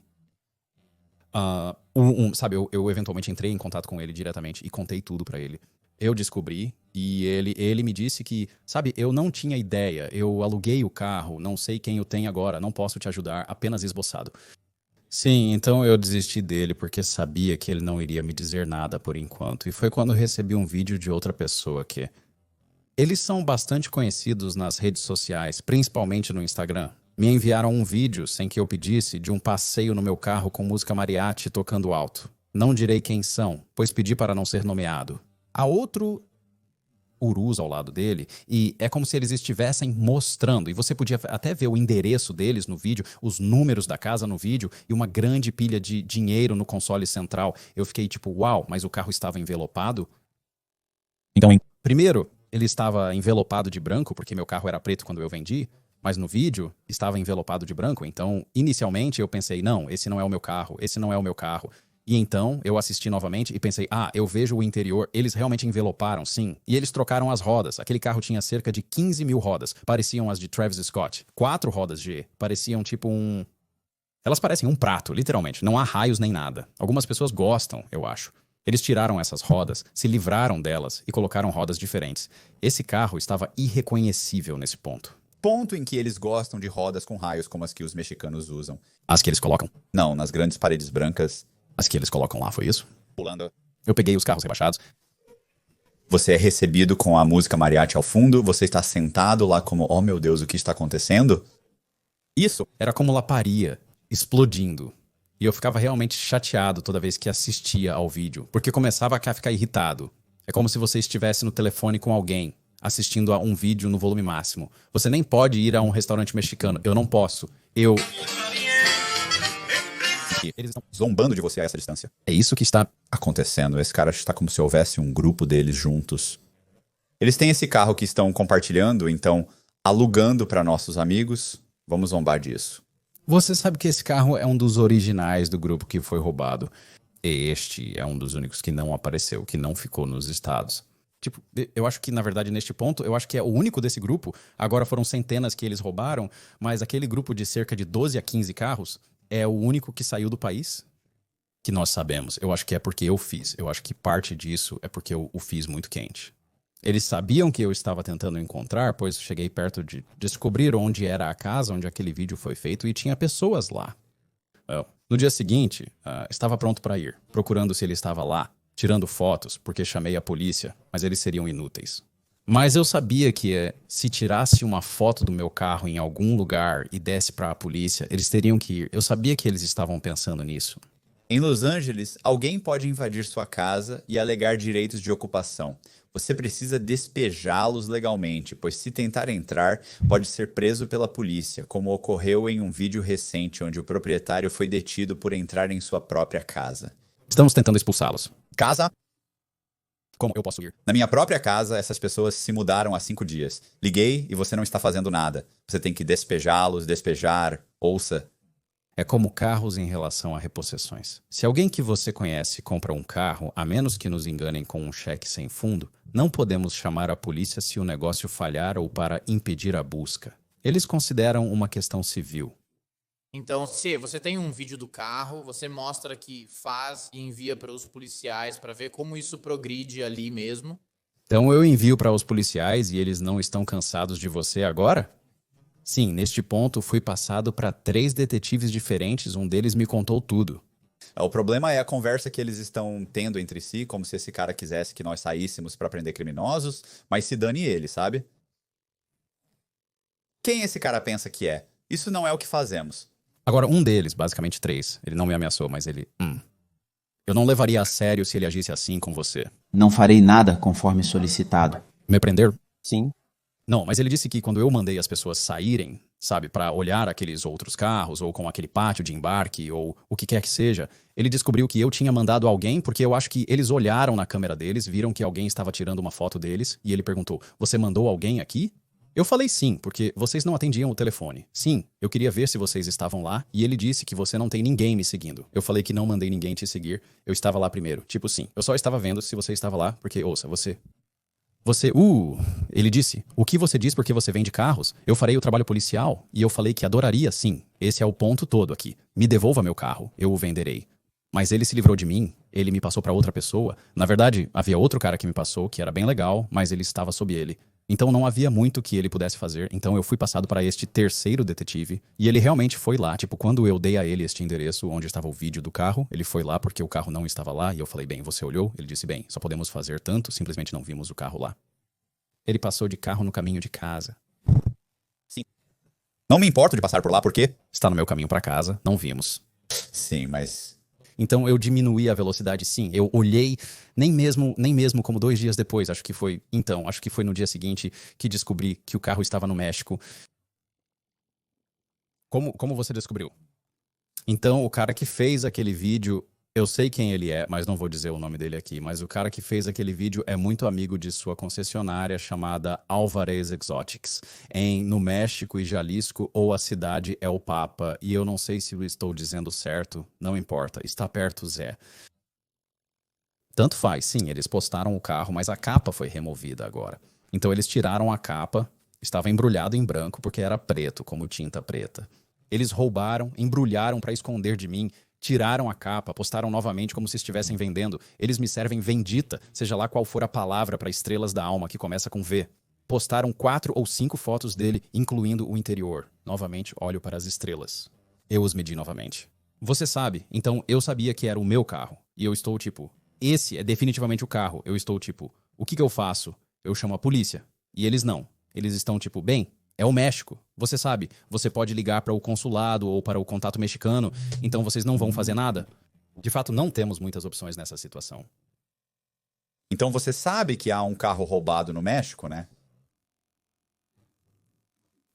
Speaker 1: sabe, eu eventualmente entrei em contato com ele diretamente e contei tudo pra ele. Eu descobri e ele me disse que, sabe, eu não tinha ideia. Eu aluguei o carro, não sei quem o tem agora, não posso te ajudar, apenas esboçado. Sim, então eu desisti dele porque sabia que ele não iria me dizer nada por enquanto. E foi quando eu recebi um vídeo de outra pessoa que... Eles são bastante conhecidos nas redes sociais, principalmente no Instagram. Me enviaram um vídeo, sem que eu pedisse, de um passeio no meu carro com música mariachi tocando alto. Não direi quem são, pois pedi para não ser nomeado. Há outro urus ao lado dele, e é como se eles estivessem mostrando, e você podia até ver o endereço deles no vídeo, os números da casa no vídeo, e uma grande pilha de dinheiro no console central. Eu fiquei tipo, uau, mas o carro estava envelopado? Então, primeiro, ele estava envelopado de branco, porque meu carro era preto quando eu vendi, mas no vídeo estava envelopado de branco, então, inicialmente eu pensei, não, esse não é o meu carro, esse não é o meu carro. E então, eu assisti novamente e pensei, eu vejo o interior, eles realmente enveloparam, sim. E eles trocaram as rodas. Aquele carro tinha cerca de 15 mil rodas. Pareciam as de Travis Scott. 4 rodas G. Pareciam tipo um... Elas parecem um prato, literalmente. Não há raios nem nada. Algumas pessoas gostam, eu acho. Eles tiraram essas rodas, se livraram delas e colocaram rodas diferentes. Esse carro estava irreconhecível nesse ponto.
Speaker 2: Ponto em que eles gostam de rodas com raios como as que os mexicanos usam.
Speaker 1: As que eles colocam?
Speaker 2: Não, nas grandes paredes brancas...
Speaker 1: As que eles colocam lá, foi isso?
Speaker 2: Pulando.
Speaker 1: Eu peguei os carros rebaixados.
Speaker 2: Você é recebido com a música mariachi ao fundo, você está sentado lá como, oh meu Deus, o que está acontecendo?
Speaker 1: Isso era como laparia, explodindo. E eu ficava realmente chateado toda vez que assistia ao vídeo, porque começava a ficar irritado. É como se você estivesse no telefone com alguém, assistindo a um vídeo no volume máximo. Você nem pode ir a um restaurante mexicano. Eu não posso. Eles estão
Speaker 2: zombando de você a essa distância.
Speaker 1: É isso que está
Speaker 2: acontecendo. Esse cara está como se houvesse um grupo deles juntos. Eles têm esse carro que estão compartilhando, então alugando para nossos amigos. Vamos zombar disso.
Speaker 1: Você sabe que esse carro é um dos originais do grupo que foi roubado. Este é um dos únicos que não apareceu, que não ficou nos estados. Tipo, eu acho que, na verdade, neste ponto, eu acho que é o único desse grupo. Agora foram centenas que eles roubaram, mas aquele grupo de cerca de 12 a 15 carros é o único que saiu do país que nós sabemos. Eu acho que é porque eu fiz. Eu acho que parte disso é porque eu o fiz muito quente. Eles sabiam que eu estava tentando encontrar, pois cheguei perto de descobrir onde era a casa onde aquele vídeo foi feito e tinha pessoas lá. No dia seguinte, estava pronto para ir, procurando se ele estava lá, tirando fotos, porque chamei a polícia, mas eles seriam inúteis. Mas eu sabia que se tirasse uma foto do meu carro em algum lugar e desse para a polícia, eles teriam que ir. Eu sabia que eles estavam pensando nisso.
Speaker 2: Em Los Angeles, alguém pode invadir sua casa e alegar direitos de ocupação. Você precisa despejá-los legalmente, pois se tentar entrar, pode ser preso pela polícia, como ocorreu em um vídeo recente onde o proprietário foi detido por entrar em sua própria casa.
Speaker 1: Estamos tentando expulsá-los.
Speaker 2: Casa?
Speaker 1: Como eu posso ir?
Speaker 2: Na minha própria casa, essas pessoas se mudaram há 5 dias. Liguei e você não está fazendo nada. Você tem que despejá-los, despejar, ouça.
Speaker 1: É como carros em relação a repossessões. Se alguém que você conhece compra um carro, a menos que nos enganem com um cheque sem fundo, não podemos chamar a polícia se o negócio falhar ou para impedir a busca. Eles consideram uma questão civil.
Speaker 5: Então, se você tem um vídeo do carro, você mostra que faz e envia para os policiais para ver como isso progride ali mesmo.
Speaker 1: Então eu envio para os policiais e eles não estão cansados de você agora? Sim, neste ponto fui passado para 3 detetives diferentes, um deles me contou tudo.
Speaker 2: O problema é a conversa que eles estão tendo entre si, como se esse cara quisesse que nós saíssemos para prender criminosos, mas se dane ele, sabe? Quem esse cara pensa que é? Isso não é o que fazemos.
Speaker 1: Agora, um deles, basicamente 3, ele não me ameaçou, mas ele... Eu não levaria a sério se ele agisse assim com você.
Speaker 6: Não farei nada conforme solicitado.
Speaker 1: Me prender?
Speaker 6: Sim.
Speaker 1: Não, mas ele disse que quando eu mandei as pessoas saírem, sabe, pra olhar aqueles outros carros, ou com aquele pátio de embarque, ou o que quer que seja, ele descobriu que eu tinha mandado alguém, porque eu acho que eles olharam na câmera deles, viram que alguém estava tirando uma foto deles, e ele perguntou: você mandou alguém aqui? Eu falei sim, porque vocês não atendiam o telefone. Sim, eu queria ver se vocês estavam lá, e ele disse que você não tem ninguém me seguindo. Eu falei que não mandei ninguém te seguir, eu estava lá primeiro. Tipo, sim, eu só estava vendo se você estava lá, porque, ouça, ele disse, o que você diz porque você vende carros? Eu farei o trabalho policial. E eu falei que adoraria, sim. Esse é o ponto todo aqui. Me devolva meu carro, eu o venderei. Mas ele se livrou de mim, ele me passou pra outra pessoa. Na verdade, havia outro cara que me passou, que era bem legal, mas ele estava sob ele. Então não havia muito que ele pudesse fazer, então eu fui passado para este terceiro detetive, e ele realmente foi lá, tipo, quando eu dei a ele este endereço onde estava o vídeo do carro, ele foi lá porque o carro não estava lá, e eu falei, bem, você olhou? Ele disse, bem, só podemos fazer tanto, simplesmente não vimos o carro lá. Ele passou de carro no caminho de casa.
Speaker 2: Sim. Não me importo de passar por lá, porque...
Speaker 1: Está no meu caminho para casa, não vimos.
Speaker 2: Sim, mas...
Speaker 1: Então eu diminuí a velocidade, sim. Eu olhei, nem mesmo como 2 dias depois, acho que foi no dia seguinte que descobri que o carro estava no México. Como você descobriu? Então o cara que fez aquele vídeo, eu sei quem ele é, mas não vou dizer o nome dele aqui, mas o cara que fez aquele vídeo é muito amigo de sua concessionária chamada Alvarez Exotics, no México e Jalisco, ou a cidade é o Papa, e eu não sei se eu estou dizendo certo, não importa, está perto Zé. Tanto faz, sim, eles postaram o carro, mas a capa foi removida agora. Então eles tiraram a capa, estava embrulhado em branco porque era preto, como tinta preta. Eles roubaram, embrulharam para esconder de mim, tiraram a capa, postaram novamente como se estivessem vendendo. Eles me servem vendita, seja lá qual for a palavra para estrelas da alma que começa com V. Postaram 4 ou 5 fotos dele, incluindo o interior. Novamente, olho para as estrelas. Eu os medi novamente. Você sabe, então eu sabia que era o meu carro. E eu estou tipo, esse é definitivamente o carro. Eu estou tipo, o que eu faço? Eu chamo a polícia. E eles não. Eles estão tipo, bem, é o México. Você sabe, você pode ligar para o consulado ou para o contato mexicano, então vocês não vão fazer nada. De fato, não temos muitas opções nessa situação.
Speaker 2: Então você sabe que há um carro roubado no México, né?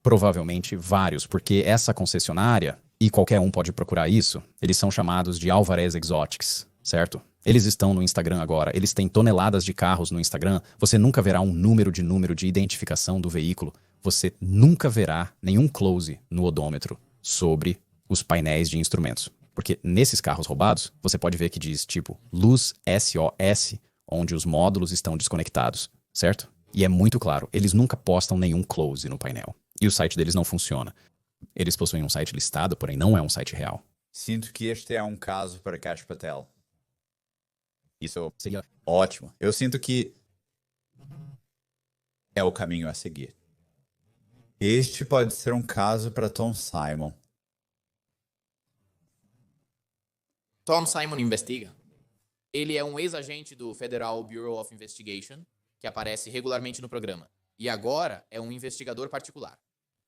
Speaker 1: Provavelmente vários, porque essa concessionária, e qualquer um pode procurar isso, eles são chamados de Alvarez Exotics, certo? Eles estão no Instagram agora, eles têm toneladas de carros no Instagram, você nunca verá um número de identificação do veículo, você nunca verá nenhum close no odômetro sobre os painéis de instrumentos. Porque nesses carros roubados, você pode ver que diz tipo luz SOS, onde os módulos estão desconectados, certo? E é muito claro, eles nunca postam nenhum close no painel. E o site deles não funciona. Eles possuem um site listado, porém não é um site real.
Speaker 2: Sinto que este é um caso para Kash Patel. Isso
Speaker 1: Seria
Speaker 2: ótimo. Eu sinto que é o caminho a seguir. Este pode ser um caso para Tom Simon.
Speaker 5: Tom Simon investiga. Ele é um ex-agente do Federal Bureau of Investigation, que aparece regularmente no programa. E agora é um investigador particular.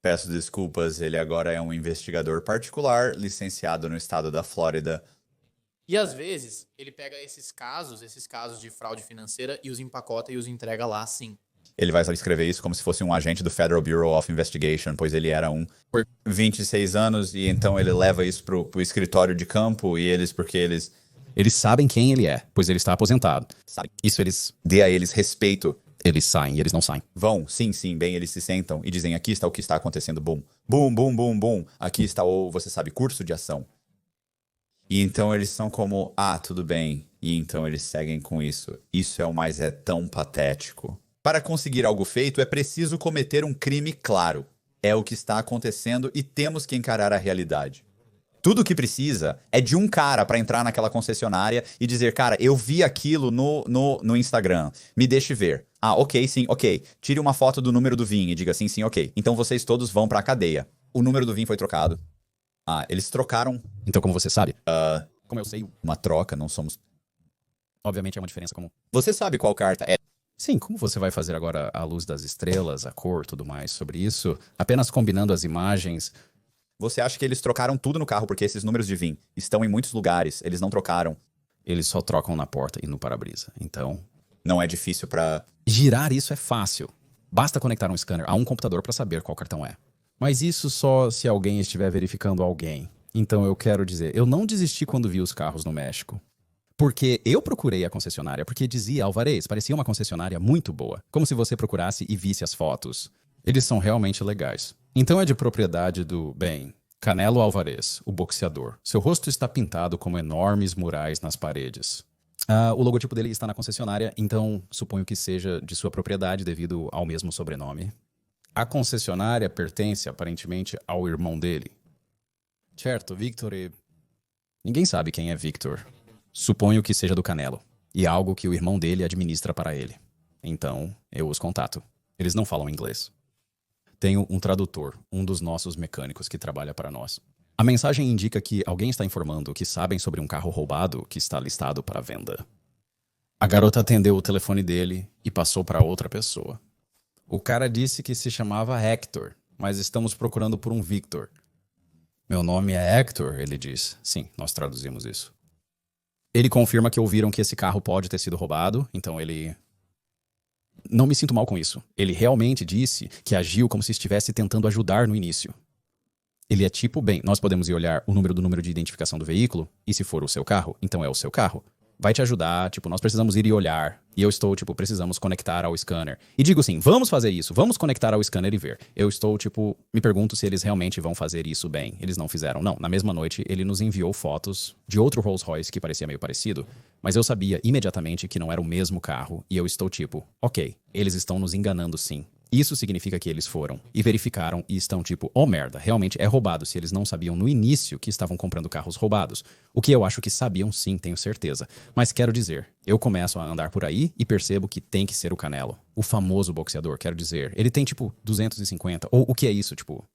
Speaker 2: Peço desculpas, ele agora é um investigador particular, licenciado no estado da Flórida.
Speaker 5: E às vezes, ele pega esses casos de fraude financeira, e os empacota e os entrega lá sim.
Speaker 2: Ele vai escrever isso como se fosse um agente do Federal Bureau of Investigation, pois ele era um por 26 anos, e então ele leva isso pro escritório de campo, e porque eles
Speaker 1: sabem quem ele é, pois ele está aposentado.
Speaker 2: sabem.
Speaker 1: Isso eles...
Speaker 2: Dê a eles respeito.
Speaker 1: Eles saem e eles não saem.
Speaker 2: Vão, sim, bem, eles se sentam e dizem, aqui está o que está acontecendo, bum. Bum, bum, bum, bum. Aqui está o, você sabe, curso de ação. E então eles são como, tudo bem. E então eles seguem com isso. Isso é tão patético. Para conseguir algo feito, é preciso cometer um crime claro. É o que está acontecendo e temos que encarar a realidade. Tudo o que precisa é de um cara para entrar naquela concessionária e dizer, cara, eu vi aquilo no Instagram, me deixe ver. Ok, sim, ok. Tire uma foto do número do VIN e diga sim, ok. Então vocês todos vão pra cadeia. O número do VIN foi trocado. Eles trocaram.
Speaker 1: Então, como você sabe? Como eu sei,
Speaker 2: Uma troca, não somos...
Speaker 1: obviamente é uma diferença comum.
Speaker 2: Você sabe qual carta é?
Speaker 1: Sim, como você vai fazer agora a luz das estrelas, a cor, tudo mais sobre isso? Apenas combinando as imagens...
Speaker 2: Você acha que eles trocaram tudo no carro porque esses números de VIN estão em muitos lugares, eles não trocaram.
Speaker 1: Eles só trocam na porta e no para-brisa. Então...
Speaker 2: Não é difícil pra...
Speaker 1: girar isso é fácil. Basta conectar um scanner a um computador para saber qual cartão é. Mas isso só se alguém estiver verificando alguém. Então eu quero dizer, eu não desisti quando vi os carros no México. Porque eu procurei a concessionária, porque dizia Alvarez, parecia uma concessionária muito boa. Como se você procurasse e visse as fotos. Eles são realmente legais. Então é de propriedade do, bem, Canelo Alvarez, o boxeador. Seu rosto está pintado como enormes murais nas paredes. O logotipo dele está na concessionária, então suponho que seja de sua propriedade devido ao mesmo sobrenome. A concessionária pertence aparentemente ao irmão dele. Certo, Victor e... Ninguém sabe quem é Victor. Suponho que seja do Canelo. E algo que o irmão dele administra para ele. Então, eu os contato. Eles não falam inglês. Tenho um tradutor, um dos nossos mecânicos que trabalha para nós. A mensagem indica que alguém está informando que sabem sobre um carro roubado que está listado para venda. A garota atendeu o telefone dele e passou para outra pessoa. O cara disse que se chamava Hector, mas estamos procurando por um Victor. Meu nome é Hector, ele diz. Sim, nós traduzimos isso. Ele confirma que ouviram que esse carro pode ter sido roubado, então ele... Não me sinto mal com isso. Ele realmente disse que agiu como se estivesse tentando ajudar no início. Ele é tipo, bem, nós podemos ir olhar o número de identificação do veículo, e se for o seu carro, então é o seu carro. Vai te ajudar, tipo, nós precisamos ir e olhar. E eu estou, tipo, precisamos conectar ao scanner. E digo assim, vamos fazer isso, vamos conectar ao scanner e ver. Eu estou, tipo, me pergunto se eles realmente vão fazer isso bem. Eles não fizeram. Não, na mesma noite ele nos enviou fotos de outro Rolls Royce que parecia meio parecido, mas eu sabia imediatamente que não era o mesmo carro. E eu estou tipo, ok, eles estão nos enganando sim. Isso significa que eles foram e verificaram e estão tipo, oh merda, realmente é roubado se eles não sabiam no início que estavam comprando carros roubados. O que eu acho que sabiam sim, tenho certeza. Mas quero dizer, eu começo a andar por aí e percebo que tem que ser o Canelo. O famoso boxeador, quero dizer. Ele tem tipo 250, ou o que é isso, tipo...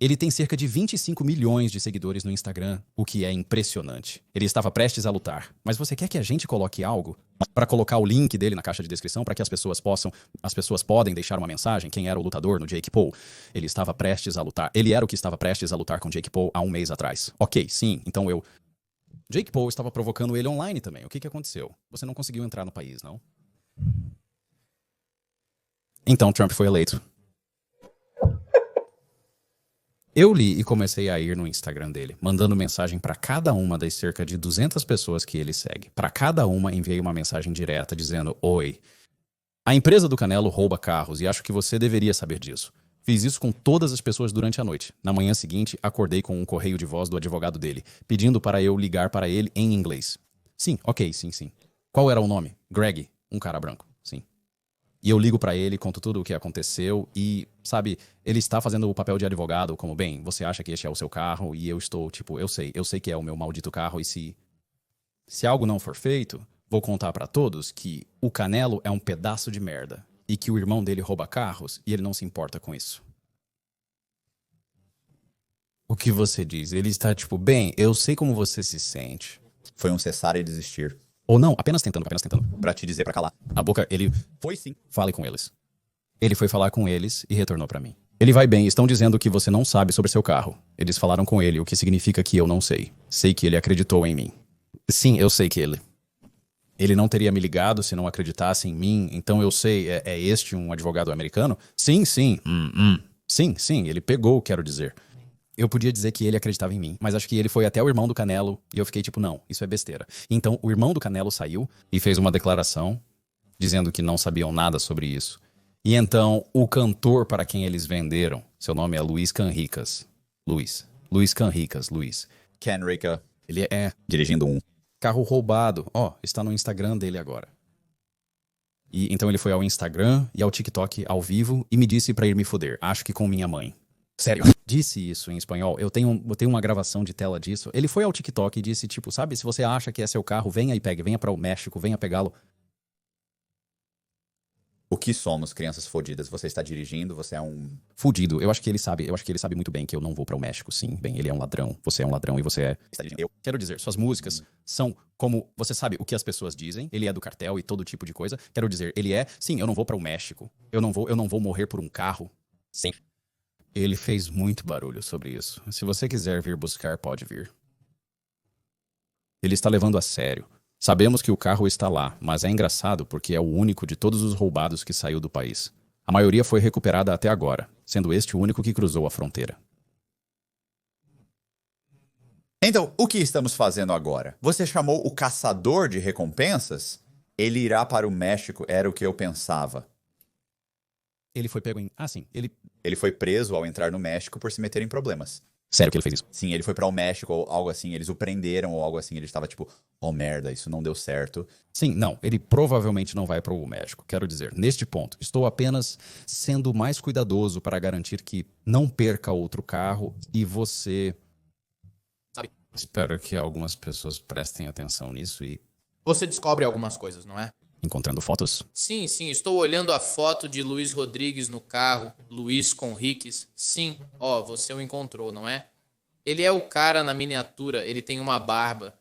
Speaker 1: Ele tem cerca de 25 milhões de seguidores no Instagram, o que é impressionante. Ele estava prestes a lutar. Mas você quer que a gente coloque algo para colocar o link dele na caixa de descrição para que as pessoas podem deixar uma mensagem? Quem era o lutador no Jake Paul? Ele estava prestes a lutar. Ele era o que estava prestes a lutar com Jake Paul há um mês atrás. Ok, sim. Então Jake Paul estava provocando ele online também. O que aconteceu? Você não conseguiu entrar no país, não? Então Trump foi eleito. Eu li e comecei a ir no Instagram dele, mandando mensagem para cada uma das cerca de 200 pessoas que ele segue. Para cada uma enviei uma mensagem direta dizendo: Oi, a empresa do Canelo rouba carros e acho que você deveria saber disso. Fiz isso com todas as pessoas durante a noite. Na manhã seguinte, acordei com um correio de voz do advogado dele, pedindo para eu ligar para ele em inglês. Sim, ok, sim. Qual era o nome? Greg, um cara branco, sim. E eu ligo pra ele, conto tudo o que aconteceu e, sabe, ele está fazendo o papel de advogado, como, bem, você acha que este é o seu carro? E eu estou, tipo, eu sei que é o meu maldito carro e se algo não for feito, vou contar pra todos que o Canelo é um pedaço de merda e que o irmão dele rouba carros e ele não se importa com isso. O que você diz? Ele está, tipo, bem, eu sei como você se sente.
Speaker 2: Foi um cessar e desistir.
Speaker 1: Ou não, apenas tentando.
Speaker 2: Pra te dizer pra calar.
Speaker 1: A boca, ele...
Speaker 2: Foi sim.
Speaker 1: Fale com eles. Ele foi falar com eles e retornou pra mim. Ele vai bem, estão dizendo que você não sabe sobre seu carro. Eles falaram com ele, o que significa que eu não sei. Sei que ele acreditou em mim. Sim, eu sei que ele... Ele não teria me ligado se não acreditasse em mim, então eu sei, é este um advogado americano? Sim. Sim, ele pegou, quero dizer. Eu podia dizer que ele acreditava em mim, mas acho que ele foi até o irmão do Canelo e eu fiquei tipo, não, isso é besteira. Então o irmão do Canelo saiu e fez uma declaração dizendo que não sabiam nada sobre isso. E então o cantor para quem eles venderam, seu nome é Luis Canricas. Luis Canricas.
Speaker 2: Ken Rica.
Speaker 1: Ele é
Speaker 2: Dirigindo um.
Speaker 1: carro roubado. Está no Instagram dele agora. E então ele foi ao Instagram e ao TikTok ao vivo e me disse pra ir me foder. Acho que com minha mãe. Sério. Disse isso em espanhol. Eu tenho uma gravação de tela disso. Ele foi ao TikTok e disse, tipo, sabe, se você acha que é seu carro, venha e pegue. Venha para o México, venha pegá-lo.
Speaker 2: O que somos, crianças fodidas? Você está dirigindo, você é um...
Speaker 1: Fudido. Eu acho que ele sabe muito bem que eu não vou para o México, sim. Bem, ele é um ladrão. Você é um ladrão e você é...
Speaker 2: Está dirigindo. Eu.
Speaker 1: Quero dizer, suas músicas são como... Você sabe o que as pessoas dizem. Ele é do cartel e todo tipo de coisa. Quero dizer, ele é... Sim, eu não vou para o México. Eu não vou morrer por um carro.
Speaker 2: Sim.
Speaker 1: Ele fez muito barulho sobre isso. Se você quiser vir buscar, pode vir. Ele está levando a sério. Sabemos que o carro está lá, mas é engraçado porque é o único de todos os roubados que saiu do país. A maioria foi recuperada até agora, sendo este o único que cruzou a fronteira.
Speaker 2: Então, o que estamos fazendo agora? Você chamou o caçador de recompensas? Ele irá para o México, era o que eu pensava.
Speaker 1: Ele foi pego em... Ah, sim.
Speaker 2: Ele foi preso ao entrar no México por se meter em problemas.
Speaker 1: Sério que ele fez isso?
Speaker 2: Sim, ele foi para o México ou algo assim, eles o prenderam ou algo assim, ele estava tipo, oh merda, isso não deu certo.
Speaker 1: Sim, não. Ele provavelmente não vai para o México. Quero dizer, neste ponto, estou apenas sendo mais cuidadoso para garantir que não perca outro carro e você...
Speaker 5: Sabe?
Speaker 1: Espero que algumas pessoas prestem atenção nisso e...
Speaker 5: Você descobre algumas coisas, não é?
Speaker 1: Encontrando fotos?
Speaker 5: Sim, estou olhando a foto de Luiz Rodrigues no carro, Luiz Conriques. Sim, você o encontrou, não é? Ele é o cara na miniatura, ele tem uma barba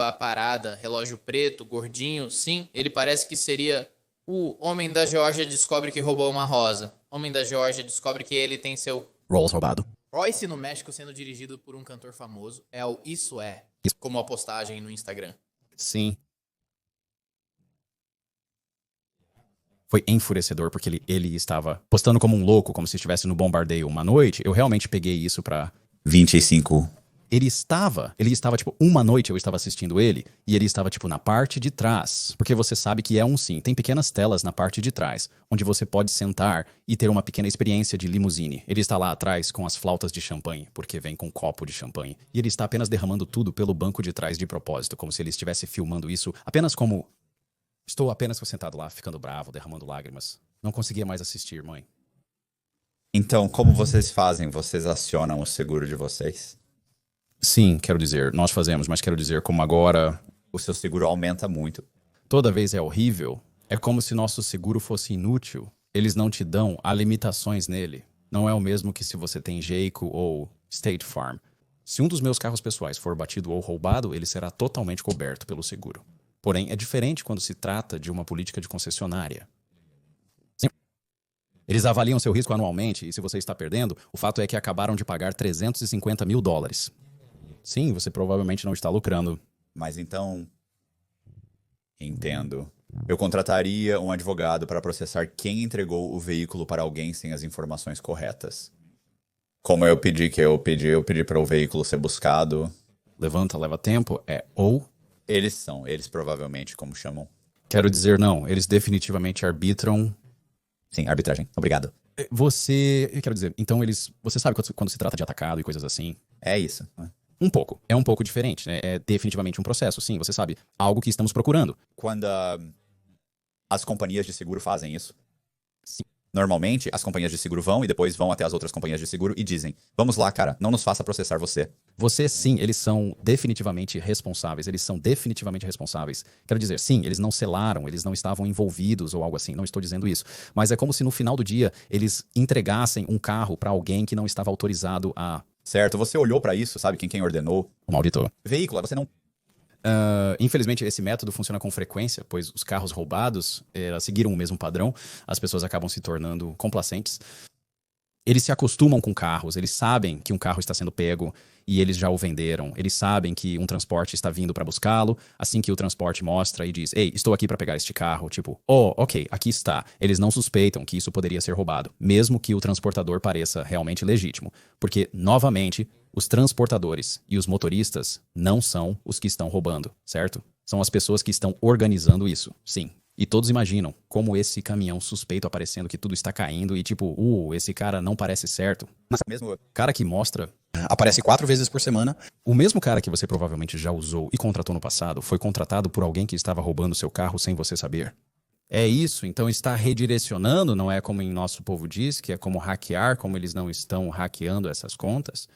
Speaker 5: aparada, relógio preto, gordinho. Sim, ele parece que seria o homem da Geórgia descobre que roubou uma rosa. Homem da Geórgia descobre que ele tem seu...
Speaker 1: Rolls roubado.
Speaker 5: Royce no México sendo dirigido por um cantor famoso é o Isso É, como a postagem no Instagram.
Speaker 1: Sim. Foi enfurecedor, porque ele estava postando como um louco, como se estivesse no bombardeio uma noite. Eu realmente peguei isso pra...
Speaker 2: 25.
Speaker 1: Ele estava, tipo, uma noite eu estava assistindo ele, e ele estava, tipo, na parte de trás. Porque você sabe que é um sim. Tem pequenas telas na parte de trás, onde você pode sentar e ter uma pequena experiência de limusine. Ele está lá atrás com as flautas de champanhe, porque vem com um copo de champanhe. E ele está apenas derramando tudo pelo banco de trás de propósito, como se ele estivesse filmando isso apenas como... Estou apenas sentado lá, ficando bravo, derramando lágrimas. Não conseguia mais assistir, mãe.
Speaker 2: Então, como vocês fazem? Vocês acionam o seguro de vocês?
Speaker 1: Sim, quero dizer, nós fazemos, mas quero dizer como agora...
Speaker 2: O seu seguro aumenta muito.
Speaker 1: Toda vez é horrível. É como se nosso seguro fosse inútil. Eles não te dão, há limitações nele. Não é o mesmo que se você tem Geico ou State Farm. Se um dos meus carros pessoais for batido ou roubado, ele será totalmente coberto pelo seguro. Porém, é diferente quando se trata de uma política de concessionária. Sim. Eles avaliam seu risco anualmente e se você está perdendo, o fato é que acabaram de pagar $350 mil. Sim, você provavelmente não está lucrando.
Speaker 2: Mas então... Entendo. Eu contrataria um advogado para processar quem entregou o veículo para alguém sem as informações corretas. Como eu pedi para o veículo ser buscado.
Speaker 1: Levanta, leva tempo, ou...
Speaker 2: Eles provavelmente, como chamam.
Speaker 1: Quero dizer, não, eles definitivamente arbitram...
Speaker 2: Sim, arbitragem. Obrigado.
Speaker 1: Quero dizer, então você sabe quando se trata de atacado e coisas assim?
Speaker 2: É isso.
Speaker 1: Um pouco. É um pouco diferente, né? É definitivamente um processo, sim, você sabe. Algo que estamos procurando.
Speaker 2: Quando as companhias de seguro fazem isso. Sim. Normalmente, as companhias de seguro vão e depois vão até as outras companhias de seguro e dizem: vamos lá, cara, não nos faça processar você.
Speaker 1: Você, sim, eles são definitivamente responsáveis. Eles são definitivamente responsáveis. Quero dizer, sim, eles não selaram, eles não estavam envolvidos ou algo assim. Não estou dizendo isso. Mas é como se no final do dia eles entregassem um carro para alguém que não estava autorizado a...
Speaker 2: Certo, você olhou para isso, sabe quem ordenou?
Speaker 1: Um auditor.
Speaker 2: Veículo, você não...
Speaker 1: Infelizmente, esse método funciona com frequência, pois os carros roubados seguiram o mesmo padrão. As pessoas acabam se tornando complacentes. Eles se acostumam com carros, eles sabem que um carro está sendo pego e eles já o venderam. Eles sabem que um transporte está vindo para buscá-lo. Assim que o transporte mostra e diz: ei, estou aqui para pegar este carro. Tipo, ok, aqui está. Eles não suspeitam que isso poderia ser roubado, mesmo que o transportador pareça realmente legítimo. Porque, novamente, os transportadores e os motoristas não são os que estão roubando, certo? São as pessoas que estão organizando isso, sim. E todos imaginam como esse caminhão suspeito aparecendo que tudo está caindo e tipo, esse cara não parece certo.
Speaker 2: Mas mesmo
Speaker 1: cara que mostra...
Speaker 3: Aparece 4 vezes por semana.
Speaker 1: O mesmo cara que você provavelmente já usou e contratou no passado foi contratado por alguém que estava roubando seu carro sem você saber. É isso, então está redirecionando, não é como em nosso povo diz, que é como hackear, como eles não estão hackeando essas contas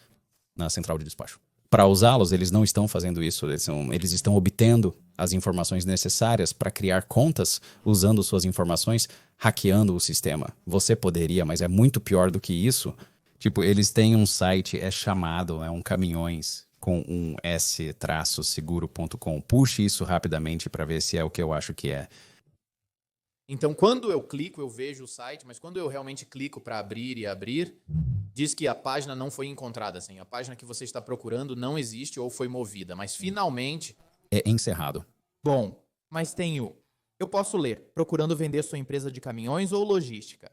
Speaker 1: na central de despacho. Para usá-los, eles não estão fazendo isso, eles estão obtendo as informações necessárias para criar contas usando suas informações, hackeando o sistema. Você poderia, mas é muito pior do que isso. Tipo, eles têm um site, chamado, um caminhões com um s-seguro.com. Puxe isso rapidamente para ver se é o que eu acho que é.
Speaker 5: Então, quando eu clico, eu vejo o site, mas quando eu realmente clico para abrir, diz que a página não foi encontrada. Assim, a página que você está procurando não existe ou foi movida, mas finalmente...
Speaker 1: É encerrado.
Speaker 5: Bom, mas tenho
Speaker 4: Eu posso ler, procurando vender sua empresa de caminhões ou logística.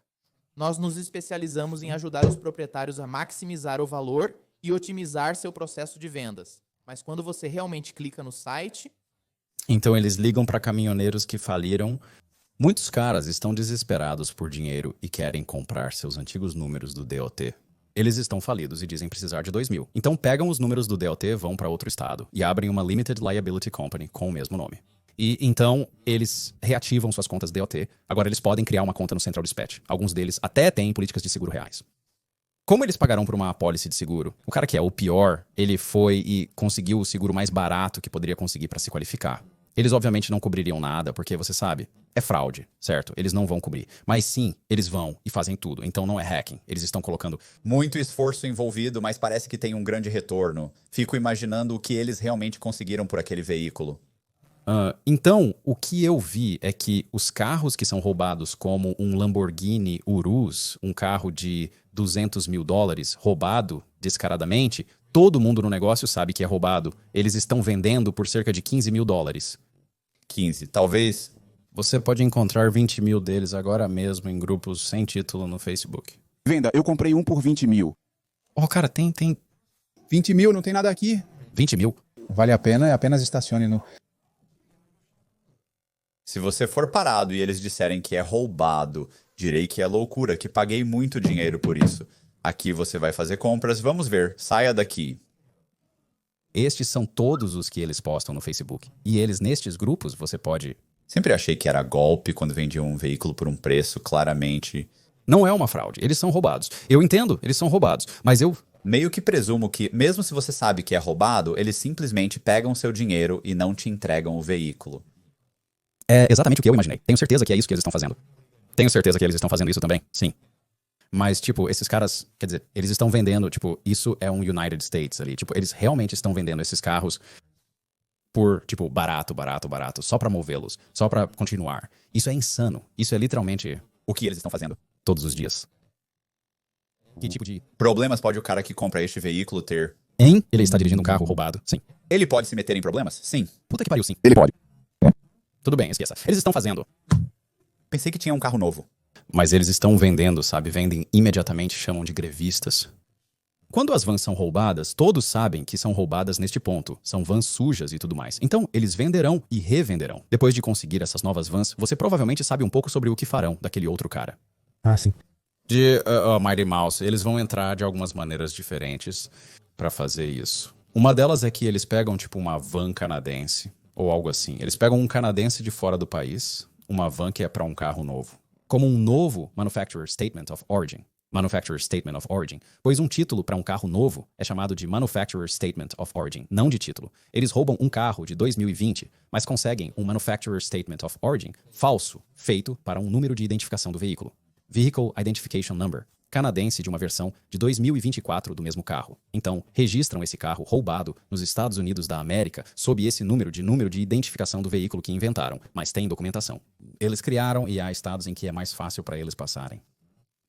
Speaker 4: Nós nos especializamos em ajudar os proprietários a maximizar o valor e otimizar seu processo de vendas. Mas quando você realmente clica no site...
Speaker 1: Então eles ligam para caminhoneiros que faliram. Muitos caras estão desesperados por dinheiro e querem comprar seus antigos números do DOT. Eles estão falidos e dizem precisar de 2.000. Então pegam os números do DOT, vão para outro estado e abrem uma Limited Liability Company com o mesmo nome. E então eles reativam suas contas DOT. Agora eles podem criar uma conta no Central Dispatch. Alguns deles até têm políticas de seguro reais. Como eles pagaram por uma apólice de seguro? O cara que é o pior, ele foi e conseguiu o seguro mais barato que poderia conseguir para se qualificar. Eles obviamente não cobririam nada, porque você sabe, é fraude, certo? Eles não vão cobrir. Mas sim, eles vão e fazem tudo. Então não é hacking. Eles estão colocando...
Speaker 2: Muito esforço envolvido, mas parece que tem um grande retorno. Fico imaginando o que eles realmente conseguiram por aquele veículo.
Speaker 1: Então, o que eu vi é que os carros que são roubados, como um Lamborghini Urus, um carro de $200 mil, roubado descaradamente, todo mundo no negócio sabe que é roubado. Eles estão vendendo por cerca de $15 mil.
Speaker 2: 15, talvez.
Speaker 1: Você pode encontrar 20 mil deles agora mesmo em grupos sem título no Facebook.
Speaker 6: Venda, eu comprei um por 20 mil.
Speaker 1: Oh, cara, tem
Speaker 7: 20 mil, não tem nada aqui.
Speaker 1: 20 mil.
Speaker 7: Vale a pena, apenas estacione no...
Speaker 2: Se você for parado e eles disserem que é roubado, direi que é loucura, que paguei muito dinheiro por isso. Aqui você vai fazer compras, vamos ver, saia daqui.
Speaker 1: Estes são todos os que eles postam no Facebook. E eles, nestes grupos, você pode...
Speaker 2: Sempre achei que era golpe quando vendiam um veículo por um preço, claramente.
Speaker 1: Não é uma fraude, eles são roubados. Eu entendo, eles são roubados, mas eu...
Speaker 2: Meio que presumo que, mesmo se você sabe que é roubado, eles simplesmente pegam seu dinheiro e não te entregam o veículo.
Speaker 1: É exatamente o que eu imaginei. Tenho certeza que é isso que eles estão fazendo. Tenho certeza que eles estão fazendo isso também, sim. Mas, tipo, esses caras, quer dizer, eles estão vendendo, tipo, isso é um United States ali. Tipo, eles realmente estão vendendo esses carros por, tipo, barato, só pra movê-los, só pra continuar. Isso é insano. Isso é literalmente
Speaker 2: O que eles estão fazendo?
Speaker 1: todos os dias. Que tipo de...
Speaker 2: Problemas pode o cara que compra este veículo ter?
Speaker 1: Ele está dirigindo um carro roubado? Sim.
Speaker 2: Ele pode se meter em problemas? Sim.
Speaker 1: Puta que pariu, sim.
Speaker 7: Ele pode.
Speaker 1: Tudo bem, esqueça. Eles estão fazendo.
Speaker 2: Pensei que tinha um carro novo.
Speaker 1: Mas eles estão vendendo, sabe? Vendem imediatamente, chamam de grevistas. Quando as vans são roubadas, todos sabem que são roubadas neste ponto. São vans sujas e tudo mais. Então, eles venderão e revenderão. Depois de conseguir essas novas vans, você provavelmente sabe um pouco sobre o que farão daquele outro cara.
Speaker 7: Ah, sim.
Speaker 1: De Mighty Mouse, eles vão entrar de algumas maneiras diferentes pra fazer isso. Uma delas é que eles pegam, tipo, uma van canadense, ou algo assim. Eles pegam um canadense de fora do país, uma van que é pra um carro novo. Como um novo Manufacturer Statement of Origin. Manufacturer Statement of Origin, pois um título para um carro novo é chamado de Manufacturer Statement of Origin, não de título. Eles roubam um carro de 2020, mas conseguem um Manufacturer Statement of Origin falso, feito para um número de identificação do veículo. Vehicle Identification Number, canadense de uma versão de 2024 do mesmo carro. Então, registram esse carro roubado nos Estados Unidos da América sob esse número de identificação do veículo que inventaram, mas tem documentação. Eles criaram e há estados em que é mais fácil para eles passarem.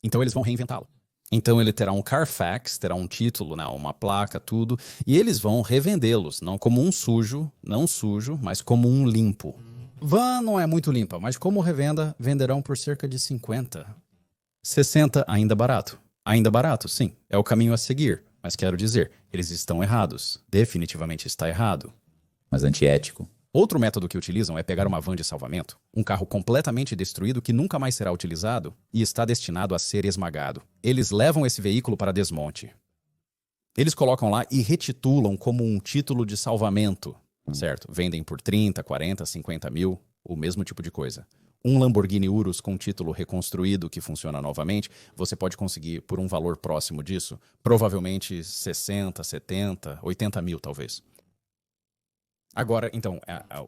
Speaker 1: Então eles vão reinventá-lo. Então ele terá um Carfax, terá um título, né, uma placa, tudo, e eles vão revendê-los, não como um sujo, não sujo, mas como um limpo. Van não é muito limpa, mas como revenda, venderão por cerca de 50. 60 ainda barato. Ainda barato, sim, é o caminho a seguir, mas quero dizer, eles estão errados. Definitivamente está errado.
Speaker 2: Mas antiético.
Speaker 1: Outro método que utilizam é pegar uma van de salvamento, um carro completamente destruído que nunca mais será utilizado e está destinado a ser esmagado. Eles levam esse veículo para desmonte. Eles colocam lá e retitulam como um título de salvamento, certo? Vendem por 30, 40, 50 mil, o mesmo tipo de coisa. Um Lamborghini Urus com título reconstruído que funciona novamente, você pode conseguir por um valor próximo disso, provavelmente 60, 70, 80 mil talvez. Agora, então,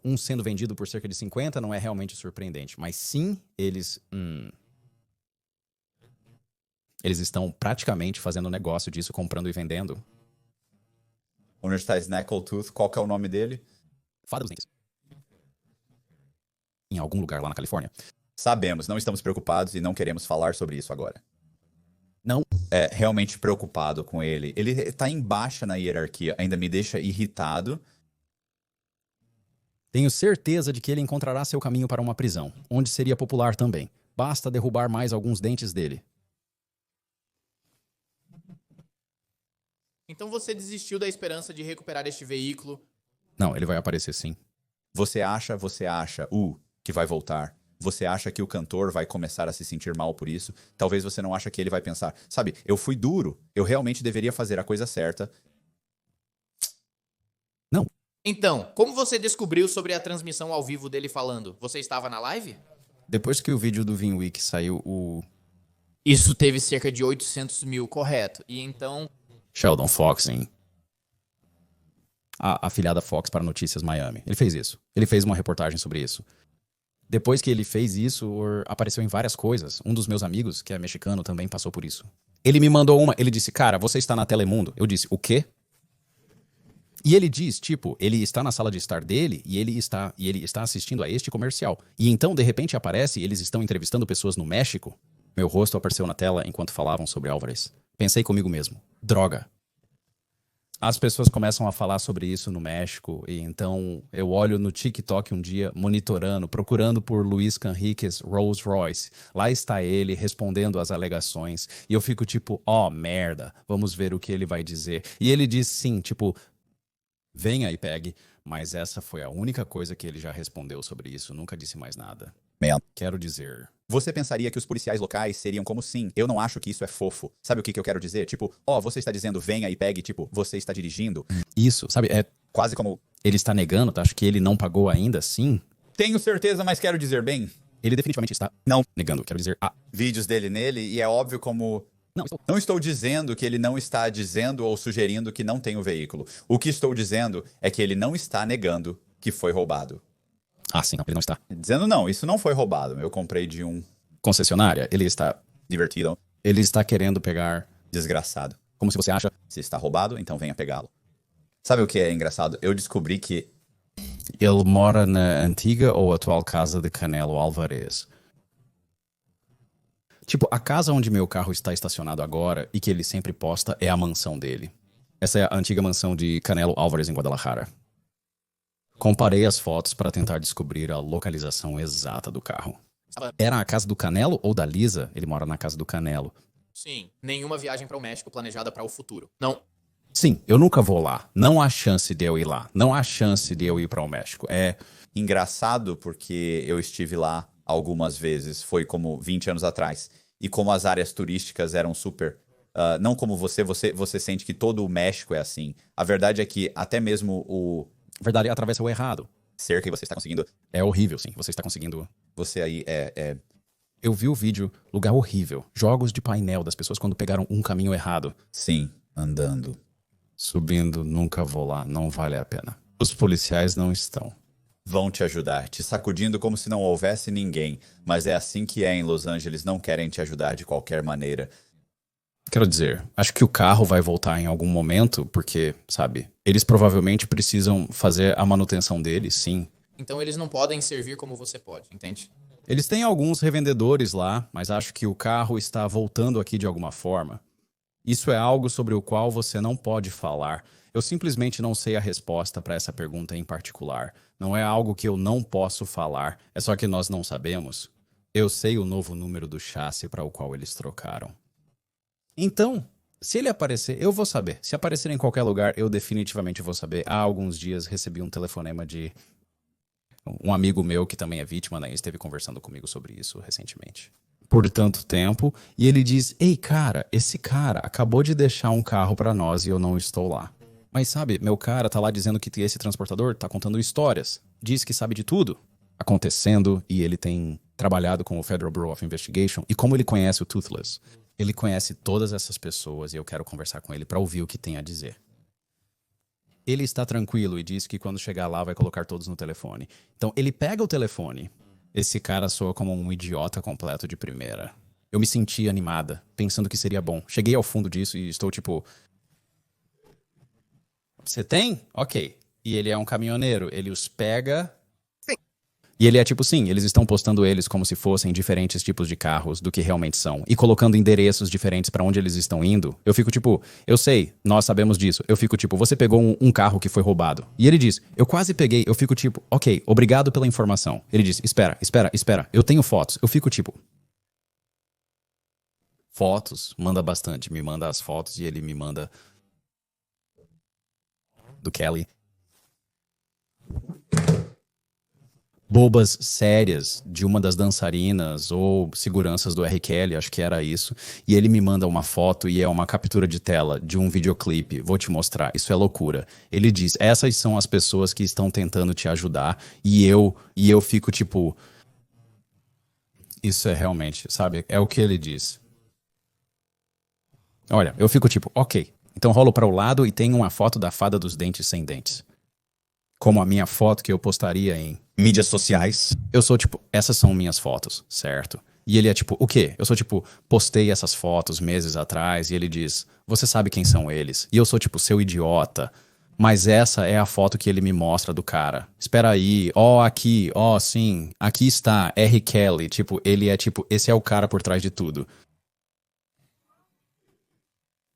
Speaker 1: um sendo vendido por cerca de 50 não é realmente surpreendente, mas sim, eles estão praticamente fazendo negócio disso, comprando e vendendo.
Speaker 2: Onde está Snaggletooth? Qual que é o nome dele?
Speaker 1: Fada dos dentes. Em algum lugar lá na Califórnia.
Speaker 2: Sabemos, não estamos preocupados e não queremos falar sobre isso agora.
Speaker 1: Não.
Speaker 2: É realmente preocupado com ele. Ele está em baixa na hierarquia, ainda me deixa irritado.
Speaker 1: Tenho certeza de que ele encontrará seu caminho para uma prisão, onde seria popular também. Basta derrubar mais alguns dentes dele.
Speaker 4: Então você desistiu da esperança de recuperar este veículo.
Speaker 1: Não, ele vai aparecer sim.
Speaker 2: Você acha, que vai voltar. Você acha que o cantor vai começar a se sentir mal por isso. Talvez você não acha que ele vai pensar, sabe, eu fui duro, eu realmente deveria fazer a coisa certa.
Speaker 1: Não.
Speaker 4: Então, como você descobriu sobre a transmissão ao vivo dele falando? Você estava na live?
Speaker 1: Depois que o vídeo do Vinwick saiu, o
Speaker 4: Isso teve cerca de 800 mil, correto. E então...
Speaker 1: Sheldon Fox, hein? A afiliada Fox para Notícias Miami. Ele fez isso. Ele fez uma reportagem sobre isso. Depois que ele fez isso, apareceu em várias coisas. Um dos meus amigos, que é mexicano, também passou por isso. Ele me mandou uma, ele disse, cara, você está na Telemundo. Eu disse, o quê? E ele diz, tipo, ele está na sala de estar dele e ele está assistindo a este comercial. E então, de repente, aparece e eles estão entrevistando pessoas no México. Meu rosto apareceu na tela enquanto falavam sobre Álvarez. Pensei comigo mesmo, droga. As pessoas começam a falar sobre isso no México, e então eu olho no TikTok um dia, monitorando, procurando por Luiz Canriquez Rolls Royce. Lá está ele respondendo às alegações, e eu fico tipo, merda, vamos ver o que ele vai dizer. E ele diz sim, tipo, venha e pegue, mas essa foi a única coisa que ele já respondeu sobre isso, nunca disse mais nada. Quero dizer...
Speaker 2: Você pensaria que os policiais locais seriam como sim. Eu não acho que isso é fofo. Sabe o que eu quero dizer? Tipo, você está dizendo venha e pegue, tipo, você está dirigindo.
Speaker 1: Isso, sabe, é
Speaker 2: Quase como,
Speaker 1: ele está negando, tá? Acho que ele não pagou ainda, sim.
Speaker 2: tenho certeza, mas quero dizer bem.
Speaker 1: Ele definitivamente está
Speaker 2: Não.
Speaker 1: negando, quero dizer,
Speaker 2: Vídeos dele nele, e é óbvio como... Não estou dizendo que ele não está dizendo ou sugerindo que não tem o veículo. O que estou dizendo é que ele não está negando que foi roubado.
Speaker 1: sim, não, ele não está.
Speaker 2: Dizendo não, isso não foi roubado. Eu comprei de um
Speaker 1: Concessionária, ele está
Speaker 2: divertido,
Speaker 1: querendo pegar,
Speaker 2: desgraçado.
Speaker 1: como se você acha,
Speaker 2: Se está roubado, então venha pegá-lo. Sabe o que é engraçado? Eu descobri que
Speaker 1: ele mora na antiga ou atual casa de Canelo Álvarez. Tipo, a casa onde meu carro está estacionado agora e que ele sempre posta é a mansão dele. Essa é a antiga mansão de Canelo Álvarez em Guadalajara. Comparei as fotos para tentar descobrir a localização exata do carro. Era a casa do Canelo ou da Lisa? Ele mora na casa do Canelo.
Speaker 4: Sim, nenhuma viagem para o México planejada para o futuro. Não.
Speaker 1: Sim, eu nunca vou lá. Não há chance de eu ir lá. Não há chance de eu ir para o México. É
Speaker 2: engraçado porque eu estive lá algumas vezes, foi como 20 anos atrás. E como as áreas turísticas eram super... não como você sente que todo o México é assim. A verdade é que até mesmo o
Speaker 1: verdade, atravessa o errado.
Speaker 2: cerca que você está conseguindo...
Speaker 1: É horrível, sim. Você está conseguindo...
Speaker 2: Você aí
Speaker 1: Eu vi o vídeo, lugar horrível. Jogos de painel das pessoas quando pegaram um caminho errado.
Speaker 2: Sim, andando.
Speaker 1: Subindo, nunca vou lá. Não vale a pena. Os policiais não estão.
Speaker 2: Vão te ajudar, te sacudindo como se não houvesse ninguém. Mas é assim que é em Los Angeles, não querem te ajudar de qualquer maneira.
Speaker 1: Quero dizer, acho que o carro vai voltar em algum momento, porque, sabe, eles provavelmente precisam fazer a manutenção dele, sim.
Speaker 4: Então eles não podem servir como você pode, entende?
Speaker 1: Eles têm alguns revendedores lá, mas acho que o carro está voltando aqui de alguma forma. Isso é algo sobre o qual você não pode falar. Eu simplesmente não sei a resposta para essa pergunta em particular. Não é algo que eu não posso falar, é só que nós não sabemos. Eu sei o novo número do chassi para o qual eles trocaram. Então, se ele aparecer, eu vou saber. Se aparecer em qualquer lugar, eu definitivamente vou saber. Há alguns dias recebi um telefonema de um amigo meu que também é vítima, né? Esteve conversando comigo sobre isso recentemente. Por tanto tempo, e ele diz, ei cara, esse cara acabou de deixar um carro pra nós e eu não estou lá. Mas sabe, meu cara tá lá dizendo que esse transportador tá contando histórias. Diz que sabe de tudo acontecendo e ele tem trabalhado com o Federal Bureau of Investigation. E como ele conhece o Toothless, ele conhece todas essas pessoas e eu quero conversar com ele pra ouvir o que tem a dizer. Ele está tranquilo e diz que quando chegar lá vai colocar todos no telefone. Então ele pega o telefone. Esse cara soa como um idiota completo de primeira. Eu me senti animada, pensando que seria bom. Cheguei ao fundo disso e estou tipo... Você tem? Ok. E ele é um caminhoneiro. Ele os pega... Sim. E ele é tipo, sim, eles estão postando eles como se fossem diferentes tipos de carros do que realmente são. E colocando endereços diferentes pra onde eles estão indo. Eu fico tipo, eu sei, nós sabemos disso. Eu fico tipo, você pegou um carro que foi roubado. E ele diz, eu quase peguei. Eu fico tipo, ok, obrigado pela informação. Ele diz, espera, eu tenho fotos. Eu fico tipo... Fotos, manda bastante. Me manda as fotos e ele me manda... Do Kelly. Bobas sérias de uma das dançarinas ou seguranças do R. Kelly, acho que era isso. E ele me manda uma foto e é uma captura de tela de um videoclipe. Vou te mostrar, isso é loucura. Ele diz, essas são as pessoas que estão tentando te ajudar. E eu fico tipo... Isso é realmente, sabe? É o que ele diz. Olha, eu fico tipo, ok. Então rolo para o lado e tem uma foto da fada dos dentes sem dentes. Como a minha foto que eu postaria em...
Speaker 2: Mídias sociais.
Speaker 1: Eu sou tipo, essas são minhas fotos, certo? E ele é tipo, o quê? Eu sou tipo, postei essas fotos meses atrás e ele diz, você sabe quem são eles? E eu sou tipo, seu idiota. Mas essa é a foto que ele me mostra do cara. Espera aí, aqui, sim, aqui está, R. Kelly. Tipo, ele é tipo, esse é o cara por trás de tudo.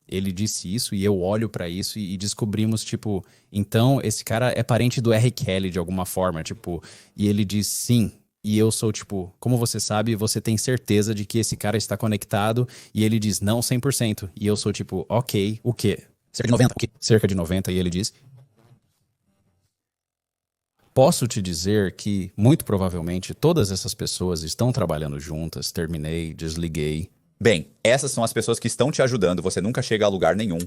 Speaker 1: Ele disse isso e eu olho pra isso e descobrimos, tipo, então esse cara é parente do R. Kelly de alguma forma, tipo, e ele diz sim. E eu sou, tipo, como você sabe, você tem certeza de que esse cara está conectado? E ele diz, não 100%. E eu sou, tipo, ok, o quê?
Speaker 7: Cerca de 90.
Speaker 1: Cerca de 90, e ele diz... Posso te dizer que, muito provavelmente, todas essas pessoas estão trabalhando juntas, terminei, desliguei...
Speaker 2: Bem, essas são as pessoas que estão te ajudando, você nunca chega a lugar nenhum.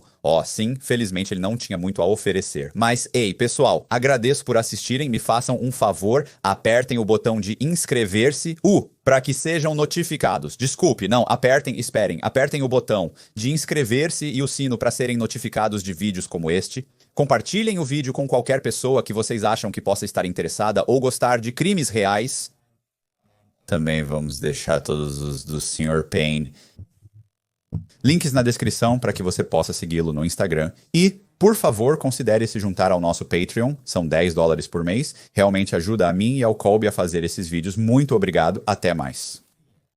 Speaker 2: Sim, felizmente ele não tinha muito a oferecer. Mas, ei, pessoal, agradeço por assistirem, me façam um favor, apertem o botão de inscrever-se, para que sejam notificados. Desculpe, não, apertem o botão de inscrever-se e o sino para serem notificados de vídeos como este. Compartilhem o vídeo com qualquer pessoa que vocês acham que possa estar interessada ou gostar de crimes reais. Também vamos deixar todos os do Sr. Payne. Links na descrição para que você possa segui-lo no Instagram. E, por favor, considere se juntar ao nosso Patreon. São $10 por mês. Realmente ajuda a mim e ao Colby a fazer esses vídeos. Muito obrigado. Até mais.